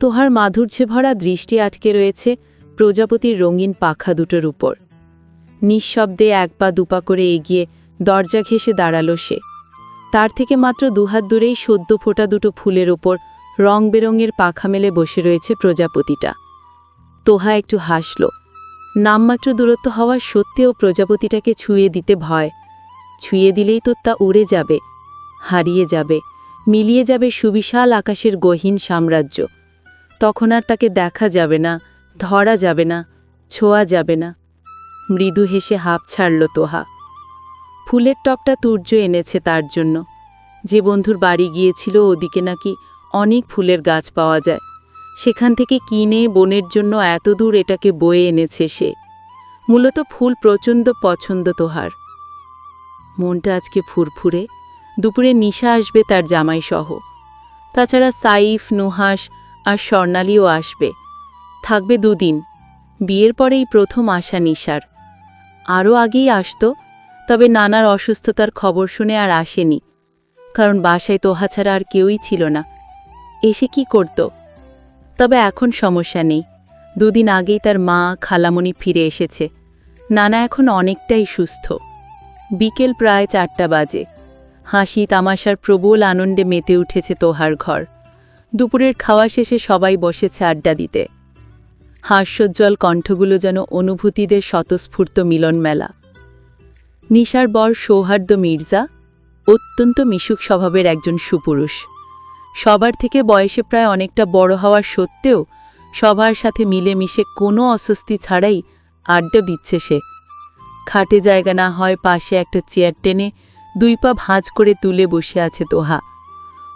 তোহার মাধুর্যে ভরা দৃষ্টি আটকে রয়েছে প্রজাপতির রঙিন পাখা দুটোর উপর। নিঃশব্দে 1 পা 2 পা করে এগিয়ে দরজা ঘেঁষে দাঁড়াল সে। তার থেকে মাত্র 2 হাত দূরেই সদ্য ফোটা দুটো ফুলের ওপর রং বেরঙের পাখা মেলে বসে রয়েছে প্রজাপতিটা। তোহা একটু হাসল। নামমাত্র দূরত্ব হওয়া সত্ত্বেও প্রজাপতিটাকে ছুঁয়ে দিতে ভয়। ছুঁয়ে দিলেই তো তা উড়ে যাবে, হারিয়ে যাবে, মিলিয়ে যাবে সুবিশাল আকাশের গহীন সাম্রাজ্য। তখন আর তাকে দেখা যাবে না, ধরা যাবে না, ছোঁয়া যাবে না। মৃদু হেসে হাঁপ ছাড়ল তোহা। ফুলের টপটা তুর্য এনেছে তার জন্য। যে বন্ধুর বাড়ি গিয়েছিল ওদিকে নাকি অনেক ফুলের গাছ পাওয়া যায়, সেখান থেকে কিনে বোনের জন্য এত দূর এটাকে বয়ে এনেছে সে। মূলত ফুল প্রচণ্ড পছন্দ তোহার। মনটা আজকে ফুরফুরে। দুপুরে নিশা আসবে তার জামাই সহ। তাছাড়া সাইফ, নুহাস আর স্বর্ণালীও আসবে। থাকবে 2 দিন। বিয়ের পরেই প্রথম আসা নিশার। আরও আগেই আসত, তবে নানার অসুস্থতার খবর শুনে আর আসেনি, কারণ বাসায় তোহা ছাড়া আর কেউই ছিল না। এসে কি করত? তবে এখন সমস্যা নেই। 2 দিন আগেই তার মা, খালামণি ফিরে এসেছে। নানা এখন অনেকটাই সুস্থ। বিকেল প্রায় 4টা বাজে। হাসি তামাশার প্রবল আনন্দে মেতে উঠেছে তোহার ঘর। দুপুরের খাওয়া শেষে সবাই বসেছে আড্ডা দিতে। হাস্যোজ্জ্বল কণ্ঠগুলো যেন অনুভূতিদের স্বতঃস্ফূর্ত মিলন মেলা। নিশার বর সৌহার্দ্য মির্জা অত্যন্ত মিশুক স্বভাবের একজন সুপুরুষ। সবার থেকে বয়সে প্রায় অনেকটা বড় হওয়ার সত্ত্বেও সবার সাথে মিলেমিশে কোনো অস্বস্তি ছাড়াই আড্ডা দিচ্ছে সে। খাটে জায়গা না হয় পাশে একটা চেয়ার টেনে 2 পা ভাঁজ করে তুলে বসে আছে তোহা।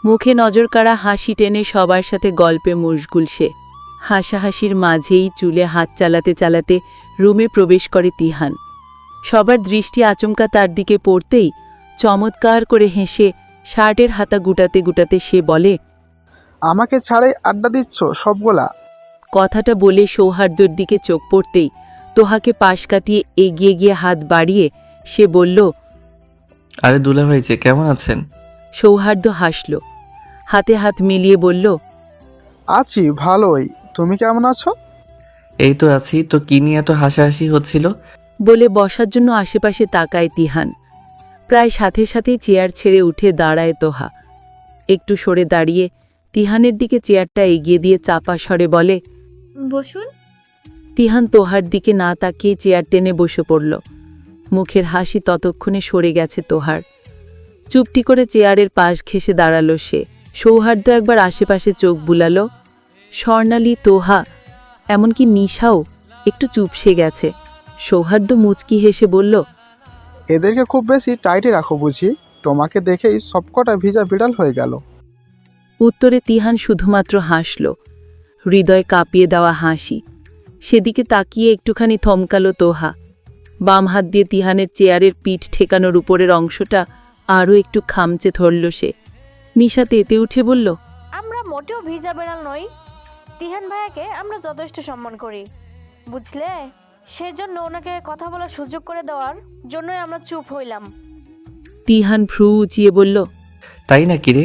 মুখে নজর কাড়া হাসি টেনে সবার সাথে গল্পে মশগুল সে। হাসাহাসির মাঝেই চুলে হাত চালাতে চালাতে রুমে প্রবেশ করে তিহান। সবার দৃষ্টি আচমকা তার দিকে পড়তেই চমৎকার করে হেসে শার্টের হাতা গুটাতে গুটাতে সে বলে, আমাকে ছাড়াই আড্ডা দিচ্ছ সবগুলা? কথাটা বলে সৌহার্দ্যর দিকে চোখ পড়তেই তোহাকে পাশ কাটিয়ে এগিয়ে গিয়ে হাত বাড়িয়ে সে বলল, আরে দুলাভাই যে, কেমন আছেন? সৌহার্দ্য হাসল, হাতে হাত মিলিয়ে বলল, আছি ভালোই, তুমি কেমন আছো? এই তো আছি। তো কি নিয়ে এত হাসাহাসি হচ্ছিল? বলে বসার জন্য আশেপাশে তাকায় তিহান। প্রায় সাথে সাথেই চেয়ার ছেড়ে উঠে দাঁড়ায় তোহা। একটু সরে দাঁড়িয়ে তিহানের দিকে চেয়ারটা এগিয়ে দিয়ে চাপা স্বরে বলে, বসুন। তিহান তোহার দিকে না তাকিয়ে চেয়ার টেনে বসে পড়ল। মুখের হাসি ততক্ষণে সরে গেছে তোহার। চুপটি করে চেয়ারের পাশ ঘেঁষে দাঁড়ালো সে। সৌহার্দ্য একবার আশেপাশে চোখ বুলালো। স্বর্ণালী, তোহা, এমনকি নিশাও একটু চুপসে গেছে। সৌহার্দ্য মুচকি হেসে বলল, এদেরকে খুব বেশি টাইটে রাখো বুঝি? তোমাকে দেখেই সবকটা ভিজা বিড়াল হয়ে গেল। উত্তরে তিহান শুধুমাত্র হাসল, হৃদয় কাঁপিয়ে দেওয়া হাসি। সেদিকে তাকিয়ে একটুখানি থমকালো তোহা। বাম হাত দিয়ে তিহানের চেয়ারের পিঠ ঠেকানোর উপরের অংশটা আরও একটু খামচে ধরল সে। নিশা তেতে উঠে বলল, আমরা মোটেও ভিজা বেড়াল নই। তিহান ভাইয়াকে আমরা যথেষ্ট সম্মান করি, বুঝলে? সেজন্য ওনাকে কথা বলার সুযোগ করে দেওয়ার জন্যই আমরা চুপ হইলাম। তিহান ভ্রু উঁচিয়ে বলল, তাই না কিরে?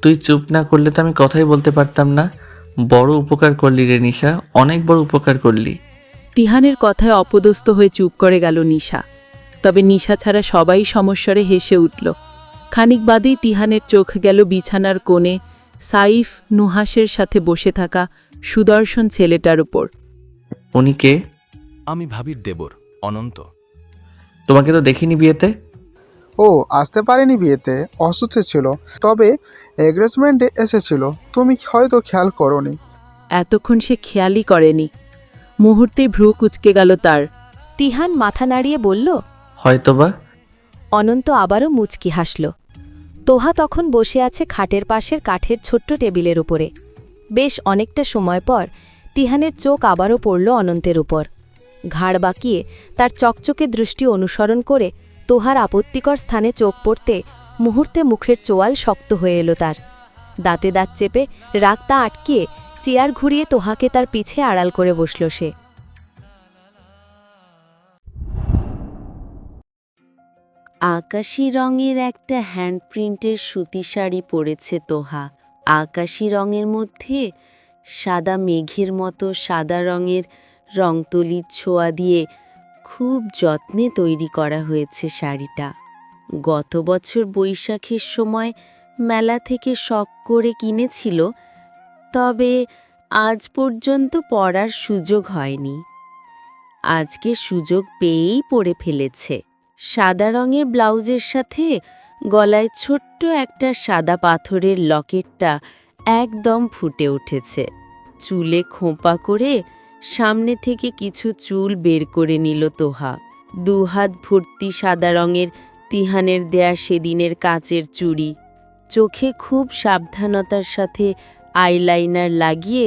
তুই চুপ না করলে তো আমি কথাই বলতে পারতাম না। বড় উপকার করলি রে নিশা, অনেক বড় উপকার করলি। তিহানের কথায় অপদস্থ হয়ে চুপ করে গেল নিশা। তবে নিশা ছাড়া সবাই সমস্বরে হেসে উঠল। খানিক বাদেই তিহানের চোখ গেল বিছানার কোণে সাইফ, নুহাসের সাথে বসে থাকা সুদর্শন ছেলেটার উপর। উনি কে? আমি ভাবির দেবর, অনন্ত। তোমাকে তো দেখিনি বিয়েতে। ও আসতে পারেনি বিয়েতে, অসুস্থ ছিল, তবে এগ্রেসমেন্টে এসেছিল। তুমি হয়তো খেয়াল করোনি। এতক্ষণ সে খেয়ালই করেনি। মুহূর্তেই ভ্রু কুঁচকে গেল তার। তিহান মাথা নাড়িয়ে বলল। হয়তোবা। অনন্ত আবারও মুচকি হাসল। তোহা তখন বসে আছে খাটের পাশের কাঠের ছোট্ট টেবিলের উপরে। বেশ অনেকটা সময় পর তিহানের চোখ আবারও পড়ল অনন্তের উপর। ঘাড় বাঁকিয়ে তার চকচকে দৃষ্টি অনুসরণ করে তোহার আপত্তিকর স্থানে চোখ পড়তে মুহূর্তে মুখের চোয়াল শক্ত হয়ে এলো তার। দাঁতে দাঁত চেপে রাগটা আটকিয়ে চেয়ার ঘুরিয়ে তোহাকে তার পিছে আড়াল করে বসল সে। আকাশি রঙের একটা হ্যান্ডপ্রিন্টের সুতি শাড়ি পরেছে তোহা। আকাশি রঙের মধ্যে সাদা মেঘের মতো সাদা রঙের রংতুলির ছোঁয়া দিয়ে খুব যত্নে তৈরি করা হয়েছে শাড়িটা। গত বছর বৈশাখের সময় মেলা থেকে শখ করে কিনেছিল, তবে আজ পর্যন্ত পরার সুযোগ হয়নি, আজকে সুযোগ পেয়েই পরে ফেলেছে। সাদা রঙের ব্লাউজের সাথে গলায় ছোট্ট একটা সাদা পাথরের লকেটটা একদম ফুটে উঠেছে। চুলে খোঁপা করে সামনে থেকে কিছু চুল বের করে নিল তোহা। দুহাত ভর্তি সাদা রঙের তিহানের দেয়া সেদিনের কাচের চুড়ি, চোখে খুব সাবধানতার সাথে আইলাইনার লাগিয়ে,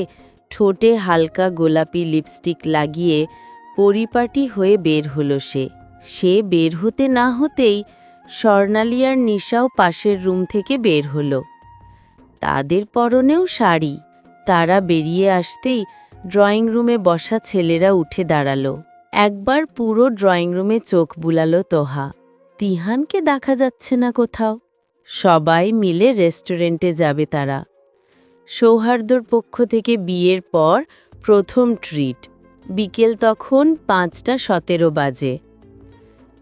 ঠোঁটে হালকা গোলাপি লিপস্টিক লাগিয়ে পরিপাটি হয়ে বের হলো সে বের হতে না হতেই স্বর্ণালী আর নিশাও পাশের রুম থেকে বের হলো। তাদের পরনেও শাড়ি। তারা বেরিয়ে আসতেই ড্রয়িং রুমে বসা ছেলেরা উঠে দাঁড়ালো। একবার পুরো ড্রয়িং রুমে চোখ বুলালো তোহা। তিহানকে দেখা যাচ্ছে না কোথাও। সবাই মিলে রেস্টুরেন্টে যাবে তারা। সৌহার্দ্যর পক্ষ থেকে বিয়ের পর প্রথম ট্রিট। বিকেল তখন 5:17 বাজে।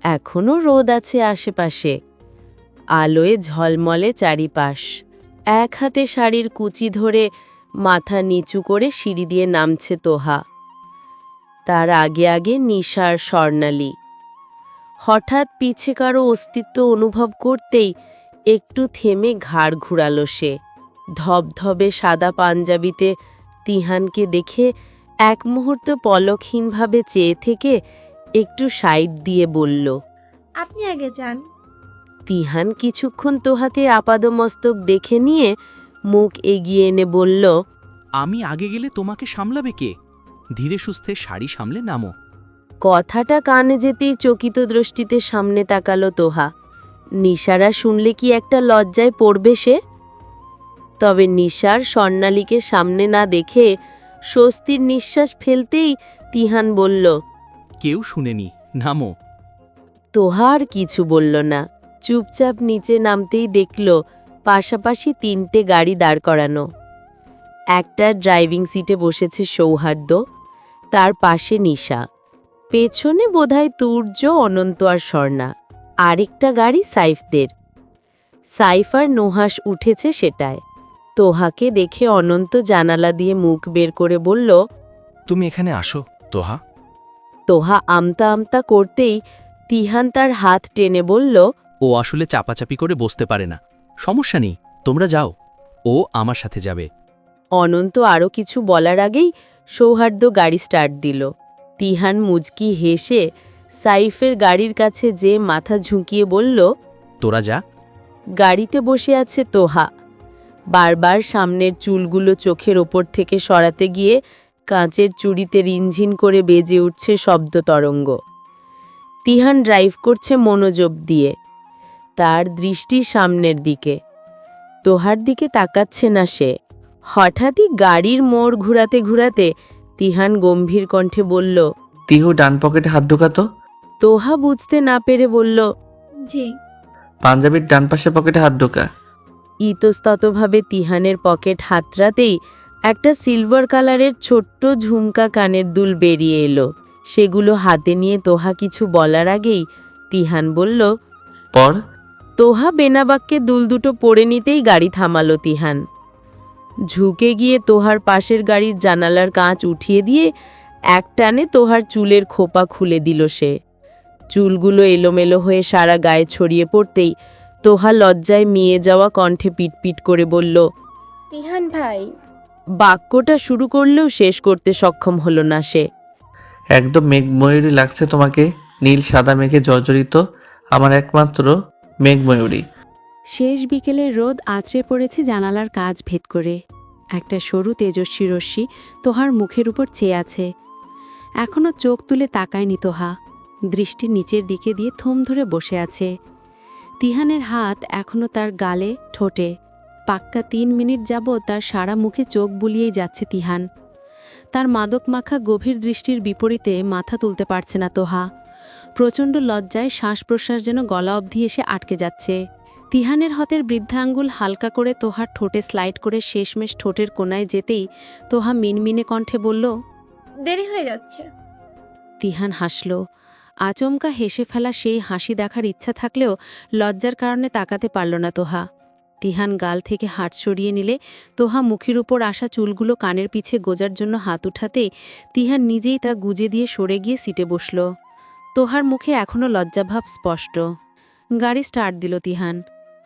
এখনও রোদ আছে আশেপাশে, আলোয় ঝলমলে চারিপাশ। এক হাতে শাড়ির কুচি ধরে মাথা নিচু করে সিঁড়ি দিয়ে নামছে তোহা। তার আগে আগে নিশার স্বর্ণালী। হঠাৎ পিছে কারো অস্তিত্ব অনুভব করতেই একটু থেমে ঘাড় ঘুরালো সে। ধবধবে সাদা পাঞ্জাবিতে তিহানকে দেখে এক মুহূর্ত পলকহীনভাবে চেয়ে থেকে একটু সাইড দিয়ে বলল, আপনি আগে যান। তিহান কিছুক্ষণ তোহাতে আপাদমস্তক দেখে নিয়ে মুখ এগিয়ে এনে বলল, আমি আগে গেলে তোমাকে সামলাবে কে? ধীরে সুস্থে শাড়ি সামলে নামো। কথাটা কানে যেতেই চকিত দৃষ্টিতে সামনে তাকালো তোহা। নিশারা শুনলে কি একটা লজ্জায় পড়বে সে? তবে নিশার স্বর্ণালীকে সামনে না দেখে স্বস্তির নিঃশ্বাস ফেলতেই তিহান বলল, কেউ শুনেনি, নামো। তোহা আর কিছু বলল না। চুপচাপ নিচে নামতেই দেখল পাশাপাশি 3টে গাড়ি দাঁড় করানো। একটা ড্রাইভিং সিটে বসেছে সৌহার্দ্য, তার পাশে নিশা, পেছনে বোধহয় তুর্য, অনন্ত আর স্বর্ণা। আরেকটা গাড়ি সাইফদের। সাইফ আর নুহাস উঠেছে সেটায়। তোহাকে দেখে অনন্ত জানালা দিয়ে মুখ বের করে বলল, তুমি এখানে আসো তোহা। তোহা আমতা আমতা করতেই তিহান তার হাত টেনে বলল, ও আসলে চাপাচাপি করে বসতে পারে না। সমস্যা নেই, তোমরা যাও, ও আমার সাথে যাবে। অনন্ত আরও কিছু বলার আগেই সৌহার্দ্য গাড়ি স্টার্ট দিল। তিহান মুচকি হেসে সাইফের গাড়ির কাছে যে মাথা ঝুঁকিয়ে বলল, তোরা যা। গাড়িতে বসে আছে তোহা। বারবার সামনের চুলগুলো চোখের ওপর থেকে সরাতে গিয়ে কাঁচের চুড়িতে রিনঝিন করে বেজে উঠছে শব্দ তরঙ্গ। তিহান ড্রাইভ করছে মনোযোগ দিয়ে, তার দৃষ্টি সামনের দিকে। তোহার দিকে তাকাচ্ছে না সে। হঠাৎই গাড়ির মোড় ঘুরাতে ঘুরাতে তিহান গম্ভীর কণ্ঠে বলল, তিহু ডান পকেটে হাত ঢুকাতো। তোহা বুঝতে না পেরে বলল, জি। পাঞ্জাবির ডান পাশে পকেটে হাত ঢোকা। ইতস্ততভাবে তিহানের পকেট হাতড়াতেই একটা সিলভার কালারের ছোট্ট ঝুমকা কানের দুল বেরিয়ে এলো। সেগুলো হাতে নিয়ে তোহা কিছু বলার আগেই তিহান বলল, পর তোহা বেনাবাক্যে দুল দুটো পড়ে নিতেই গাড়ি থামালো তিহান। ঝুঁকে গিয়ে তোহার পাশের গাড়ির জানালার কাঁচ উঠিয়ে দিয়ে এক টানে তোহার চুলের খোপা খুলে দিল সে। চুলগুলো এলোমেলো হয়ে সারা গায়ে ছড়িয়ে পড়তেই তোহা লজ্জায় মিয়ে যাওয়া কণ্ঠে পিটপিট করে বলল, তিহান ভাই। বাক্যটা শুরু করলেও শেষ করতে সক্ষম হলো না সে। একদম মেঘময়ূরী লাগছে তোমাকে, নীল সাদা মেঘে জর্জরিত আমার একমাত্র মেঘময়ূরী। শেষ বিকেলের রোদ আছড়ে পড়েছে জানালার কাঁচ ভেদ করে। একটা সরু তেজস্বী রশ্মি তোহার মুখের উপর চেয়ে আছে। এখনও চোখ তুলে তাকায়নি তোহা, দৃষ্টি নিচের দিকে দিয়ে থম ধরে বসে আছে। তিহানের হাত এখনও তার গালে, ঠোঁটে। পাক্কা 3 মিনিট যাবৎ তার সারা মুখে চোখ বুলিয়েই যাচ্ছে তিহান। তার মাদক মাখা গভীর দৃষ্টির বিপরীতে মাথা তুলতে পারছে না তোহা। প্রচণ্ড লজ্জায় শ্বাস প্রশ্বাস যেন গলা অবধি এসে আটকে যাচ্ছে। তিহানের হাতের বৃদ্ধাঙ্গুল হালকা করে তোহার ঠোঁটে স্লাইড করে শেষমেশ ঠোঁটের কোনায় যেতেই তোহা মিনমিনে কণ্ঠে বলল, দেরি হয়ে যাচ্ছে। তিহান হাসল। আচমকা হেসে ফেলা সেই হাসি দেখার ইচ্ছা থাকলেও লজ্জার কারণে তাকাতে পারল না তোহা। তিহান গাল থেকে হাত সরিয়ে নিলে তোহা মুখের উপর আসা চুলগুলো কানের পিছে গোজার জন্য হাত উঠাতেই তিহান নিজেই তা গুজে দিয়ে সরে গিয়ে সিটে বসল। তোহার মুখে এখনও লজ্জাভাব স্পষ্ট। গাড়ি স্টার্ট দিল তিহান।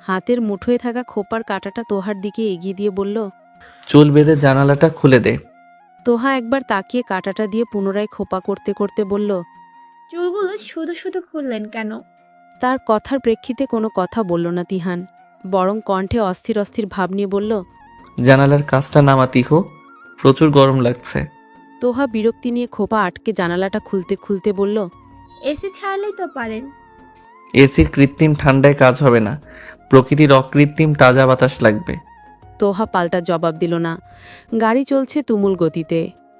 হাতের মুঠোয় থাকা খোপার কাঁটাটা তোহার দিকে এগিয়ে দিয়ে বলল, চুল বেঁধে জানালাটা খুলে দে। তোহা একবার তাকিয়ে কাঁটাটা দিয়ে পুনরায় খোপা করতে করতে বলল। চুলগুলো শুধু শুধু খুললেন কেন? তার কথার প্রেক্ষিতে কোনো কথা বলল না তিহান, বরং কণ্ঠে অস্থির অস্থির ভাব নিয়ে বলল, জানালার কাজটা নামা তিহু, প্রচুর গরম লাগছে। তোহা বিরক্তি নিয়ে খোপা আটকে জানালাটা খুলতে খুলতে বলল, এসি ছাড়লেই তো পারেন। এসির কৃত্রিম ঠান্ডায় কাজ হবে না, প্রকৃতির অকৃত্রিম তাজা বাতাস লাগবে। তোহা পাল্টা জবাব দিল না। গাড়ি চলছে তুমুল গতিতে।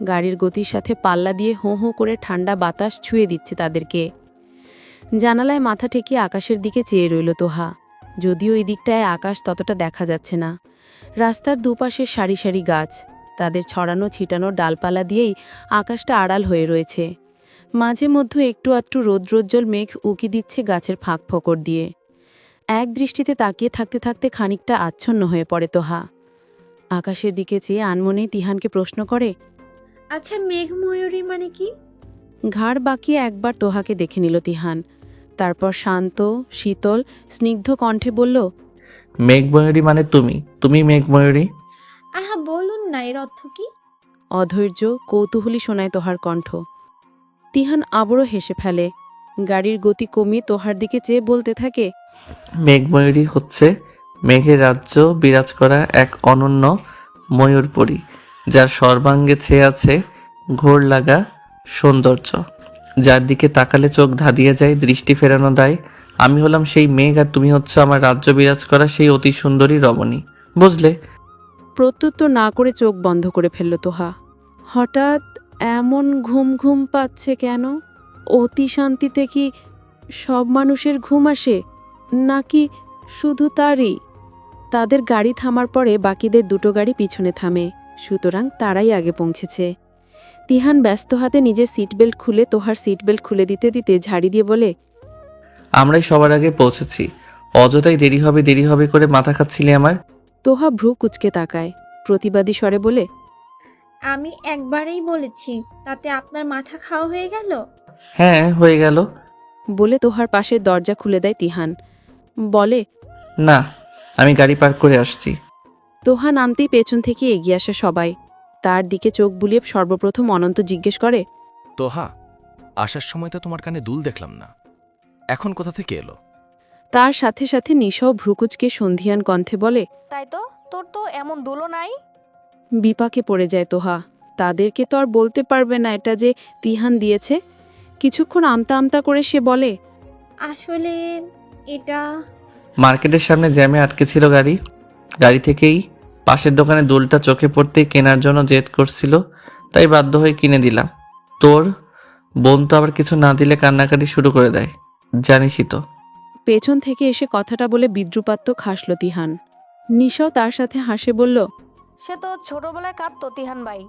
গাড়ির গতির সাথে পাল্লা দিয়ে হোঁ হোঁ করে ঠান্ডা বাতাস ছুঁয়ে দিচ্ছে তাদেরকে। জানালায় মাথা ঠেকিয়ে আকাশের দিকে চেয়ে রইল তোহা। যদিও এই দিকটায় আকাশ ততটা দেখা যাচ্ছে না। রাস্তার দুপাশে সারি সারি গাছ, তাদের ছড়ানো ছিটানো ডালপালা দিয়েই আকাশটা আড়াল হয়ে রয়েছে। মাঝে মধ্যে একটু আধটু রৌদ্রোজ্জ্বল মেঘ উকি দিচ্ছে গাছের ফাঁক ফোকর দিয়ে। এক দৃষ্টিতে তাকিয়ে থাকতে থাকতে খানিকটা আচ্ছন্ন হয়ে পড়ে তোহা। আকাশের দিকে চেয়ে আনমনেই তিহানকে প্রশ্ন করে, আচ্ছা, মেঘময়ূরী মানে কি? ঘাড় বাঁকিয়ে একবার তোহাকে দেখে নিল তিহান। তারপর শান্ত শীতল স্নিগ্ধ কণ্ঠে বলল, মেঘময়ূরী মানে তুমি মেঘময়ূরী। আহা, বলুন না, এর অর্থ কি? অধৈর্য কৌতূহলী শোনায় তোহার কণ্ঠ। তিহান আবারও হেসে ফেলে। গাড়ির গতি কমিয়ে তোহার দিকে চেয়ে বলতে থাকে, মেঘময়ূরী হচ্ছে মেঘের রাজ্য বিরাজ করা এক অনন্য ময়ূরপরী, যার সর্বাঙ্গে ছেয়ে আছে ঘোর লাগা সৌন্দর্য, যার দিকে তাকালে চোখ ধাঁধিয়ে যায়, দৃষ্টি ফেরানো দেয়। আমি হলাম সেই মেঘ, আর তুমি হচ্ছে আমার রাজ্য বিরাজ করা সেই অতি সুন্দরী রমণী, বুঝলে? প্রত্যুত্তর না করে চোখ বন্ধ করে ফেলল তোহা। হঠাৎ এমন ঘুম ঘুম পাচ্ছে কেন? অতি শান্তিতে কি সব মানুষের ঘুম আসে, নাকি শুধু তারই? তাদের গাড়ি থামার পরে বাকিদের দুটো গাড়ি পিছনে থামে, সুতরাং তারাই আগে পৌঁছেছে। তিহান ব্যস্ত হাতে নিজের সিট বেল্ট খুলে তোহার সিট বেল্ট খুলে দিতে দিতে ঝাড়ি দিয়ে বলে, আমরাই সবার আগে পৌঁছেছি, অযথাই দেরি হবে করে মাথা খাচ্ছিলে আমার। তোহা ভ্রু কুচকে তাকায়, প্রতিবাদী স্বরে বলে, আমি একবারেই বলেছি, তাতে আপনার মাথা খাওয়া হয়ে গেল? হ্যাঁ হয়ে গেল। বলে তোহার পাশের দরজা খুলে দেয় তিহান। বলে, না, আমি গাড়ি পার্ক করে আসছি। তোহা নামতেই পেছন থেকে এগিয়ে আসে সবাই। তার দিকে চোখ বুলিয়ে সর্বপ্রথম অনন্ত জিজ্ঞেস করে, তোহা, আসার সময় তো তোমার কানে দুল দেখলাম না, এখন কোথা থেকে এলো? তার সাথে সাথে নিশাও ভ্রুকুচকে সন্ধিয়ান কণ্ঠে বলে, তাই তো, তোর তো এমন দুলো নাই। বিপাকে পড়ে যায় তোহা। তাদেরকে তো আর বলতে পারবে না এটা যে তিহান দিয়েছে। কিছুক্ষণ আমতা আমতা করে সে বলে, আসলে এটা মার্কেটের সামনে জ্যামে আটকে ছিল গাড়ি থেকেই পাশের দোকানে দুলটা চোখে পড়তেই কেনার জন্য জেদ করছিল, তাই বাধ্য হয়ে কিনে দিলাম। তোর বোন তো আবার কিছু না দিলে কান্নাকাটি শুরু করে দেয়, জানিসই তো। পেছন থেকে এসে কথাটা বলে বিদ্রুপাত্মক হাসল তিহান। নিশাও তার সাথে হাসে বলল, সে তো ছোটবেলায় কাঁদতো তিহান ভাই,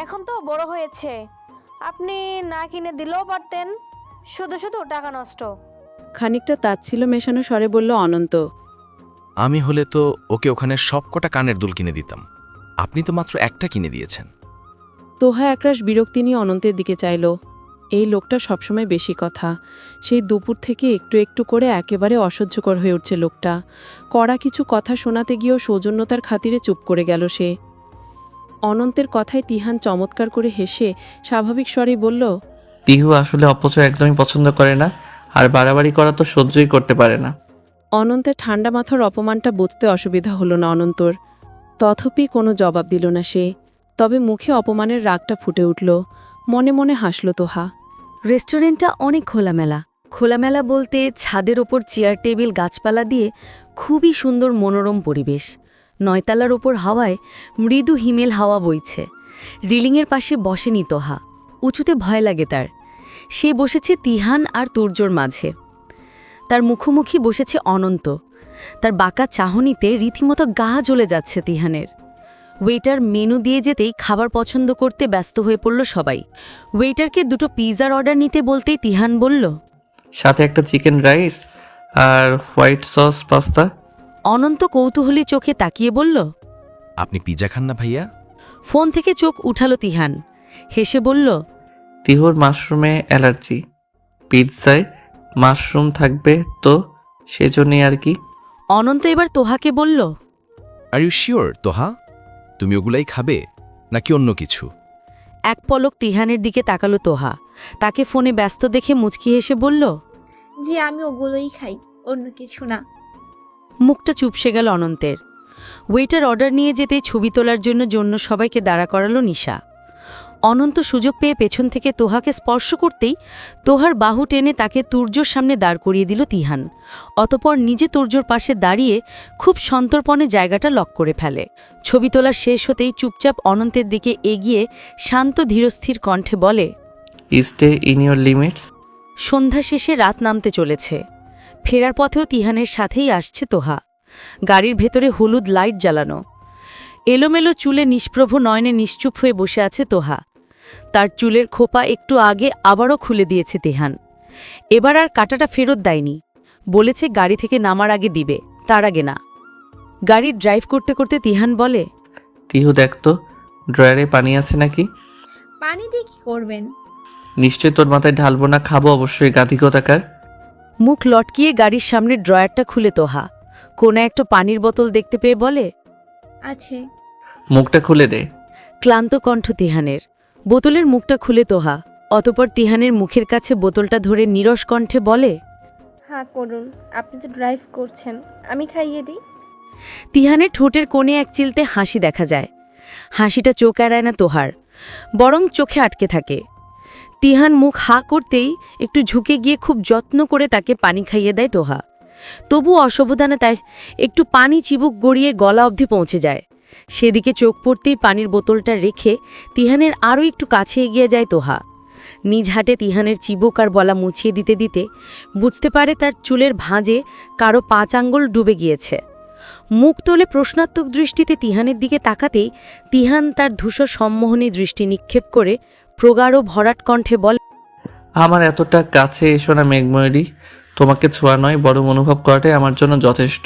এখন তো বড় হয়েছে, আপনি না কিনে দিলেও পারতেন, শুধু শুধু টাকা নষ্ট। খানিকটা তাচ্ছিল মেশানো স্বরে বলল অনন্ত। আমি হলে তো ওকে ওখানে সবকটা কানের দুল কিনে দিতাম, আপনি তো মাত্র একটা কিনে দিয়েছেন। তোহা একরাশ বিরক্তি নিয়ে অনন্তের দিকে চাইল। এই লোকটা সবসময় বেশি কথা। সেই দুপুর থেকে একটু একটু করে একেবারে অসহ্যকর হয়ে উঠছে লোকটা। কড়া কিছু কথা শোনাতে গিয়েও সৌজন্যতার খাতিরে চুপ করে গেল সে। অনন্তের কথায় তিহান চমৎকার করে হেসে স্বাভাবিক স্বরেই বলল, তিহু আসলে অপচয় একদমই পছন্দ করে না, আর বাড়াবাড়ি করা তো সহ্যই করতে পারে না। অনন্তের ঠান্ডা মাথার অপমানটা বুঝতে অসুবিধা হলো না অনন্তর। তথাপি কোনো জবাব দিল না সে। তবে মুখে অপমানের রাগটা ফুটে উঠল। মনে মনে হাসল তোহা। রেস্টুরেন্টটা অনেক খোলামেলা। খোলামেলা বলতে ছাদের ওপর চেয়ার টেবিল গাছপালা দিয়ে খুবই সুন্দর মনোরম পরিবেশ। 9 তলার ওপর হাওয়ায় মৃদু হিমেল হাওয়া বইছে। রিলিংয়ের পাশে বসেনি তোহা, উঁচুতে ভয় লাগে তার। সে বসেছে তিহান আর তুর্যর মাঝে। তার মুখোমুখি বসেছে অনন্ত। তার বাঁকা চাহনিতে রীতিমতো গা জ্বলে যাচ্ছে তিহানের। ওয়েটার মেনু দিয়ে যেতেই খাবার পছন্দ করতে ব্যস্ত হয়ে পড়ল সবাই। ওয়েটারকে 2টো পিৎজার অর্ডার নিতে বলতেই তিহান বলল, সাথে একটা চিকেন রাইস আর হোয়াইট সস পাস্তা। অনন্ত কৌতূহলী চোখে তাকিয়ে বলল, আপনি পিৎজা খান না ভাইয়া? ফোন থেকে চোখ উঠালো তিহান, হেসে বলল, তিহুর মাশরুমে অ্যালার্জি, পিৎজায় মাশরুম থাকবে তো সেজন্যই আর কি। অনন্ত এবার তোহাকে বলল, আর ইউ শিওর তোহা? তুমি ওগুলাই খাবে নাকি অন্য কিছু? এক পলক তিহানের দিকে তাকালো তোহা, তাকে ফোনে ব্যস্ত দেখে মুচকি হেসে বলল, জি আমি ওগুলোই খাই, অন্য কিছু না। মুখটা চুপসে গেল অনন্তের। ওয়েটার অর্ডার নিয়ে যেতেই ছবি তোলার জন্য সবাইকে দাঁড়া করালো নিশা। অনন্ত সুযোগ পেয়ে পেছন থেকে তোহাকে স্পর্শ করতেই তোহার বাহু টেনে তাকে তুর্যর সামনে দাঁড় করিয়ে দিল তিহান। অতপর নিজে তুর্যর পাশে দাঁড়িয়ে খুব সন্তর্পণে জায়গাটা লক করে ফেলে। ছবি তোলা শেষ হতেই চুপচাপ অনন্তের দিকে এগিয়ে শান্ত ধীরস্থির কণ্ঠে বলে, স্টে ইন ইউর লিমিটস। সন্ধ্যা শেষে রাত নামতে চলেছে। ফেরার পথেও তিহানের সাথেই আসছে তোহা। গাড়ির ভেতরে হলুদ লাইট জ্বালানো। এলোমেলো চুলে নিষ্প্রভ নয়নে নিশ্চুপ হয়ে বসে আছে তোহা। তার চুলের খোপা একটু আগে আবারও খুলে দিয়েছে তিহান। এবার আর কাটাটা ফেরত দেয়নি, বলেছে গাড়ি থেকে নামার আগে দিবে, তার আগে না। গাড়ি ড্রাইভ করতে করতে তিহান বলে, তিহু দেখ তো ড্রয়ারে পানি আছে নাকি? পানি দিয়ে কি করবেন? নিশ্চয় তোর মাথায় ঢালবো না, খাবো অবশ্যই গাধি কোথাকার। মুখ লটকিয়ে গাড়ির সামনে ড্রয়ারটা খুলে তোহা কোনা একটা পানির বোতল দেখতে পেয়ে বলে, আছে। মুখটা খুলে দে। ক্লান্ত কণ্ঠ তিহানের। বোতলের মুখটা খুলে তোহা, অতপর তিহানের মুখের কাছে বোতলটা ধরে নীরস কণ্ঠে বলে, হ্যাঁ করুন, আপনি তো ড্রাইভ করছেন, আমি খাইয়ে দিই। তিহানের ঠোঁটের কোণে এক চিলতে হাসি দেখা যায়। হাসিটা চোখ এড়ায় না তোহার, বরং চোখে আটকে থাকে। তিহান মুখ হা করতেই একটু ঝুঁকে গিয়ে খুব যত্ন করে তাকে পানি খাইয়ে দেয় তোহা। তবু অসাবধানে তাই একটু পানি চিবুক গড়িয়ে গলা অবধি পৌঁছে যায়। সেদিকে চোখ পড়তেই পানির বোতলটা রেখে তিহানের আরও একটু কাছে এগিয়ে যায় তোহা। নিজ হাটে তিহানের চিবুক আর বলা মুছিয়ে দিতে দিতে বুঝতে পারে তার চুলের ভাঁজে কারো 5 আঙ্গুল ডুবে গিয়েছে। মুখ তোলে প্রশ্নাত্মক দৃষ্টিতে তিহানের দিকে তাকাতেই তিহান তার ধূসর সম্মোহনী দৃষ্টি নিক্ষেপ করে প্রগাঢ় ভরাট কণ্ঠে বলে, আমার এতটা কাছে এসো না মেঘময়ূরী, তোমাকে ছোঁয়া নয় বরং অনুভব করাটাই আমার জন্য যথেষ্ট।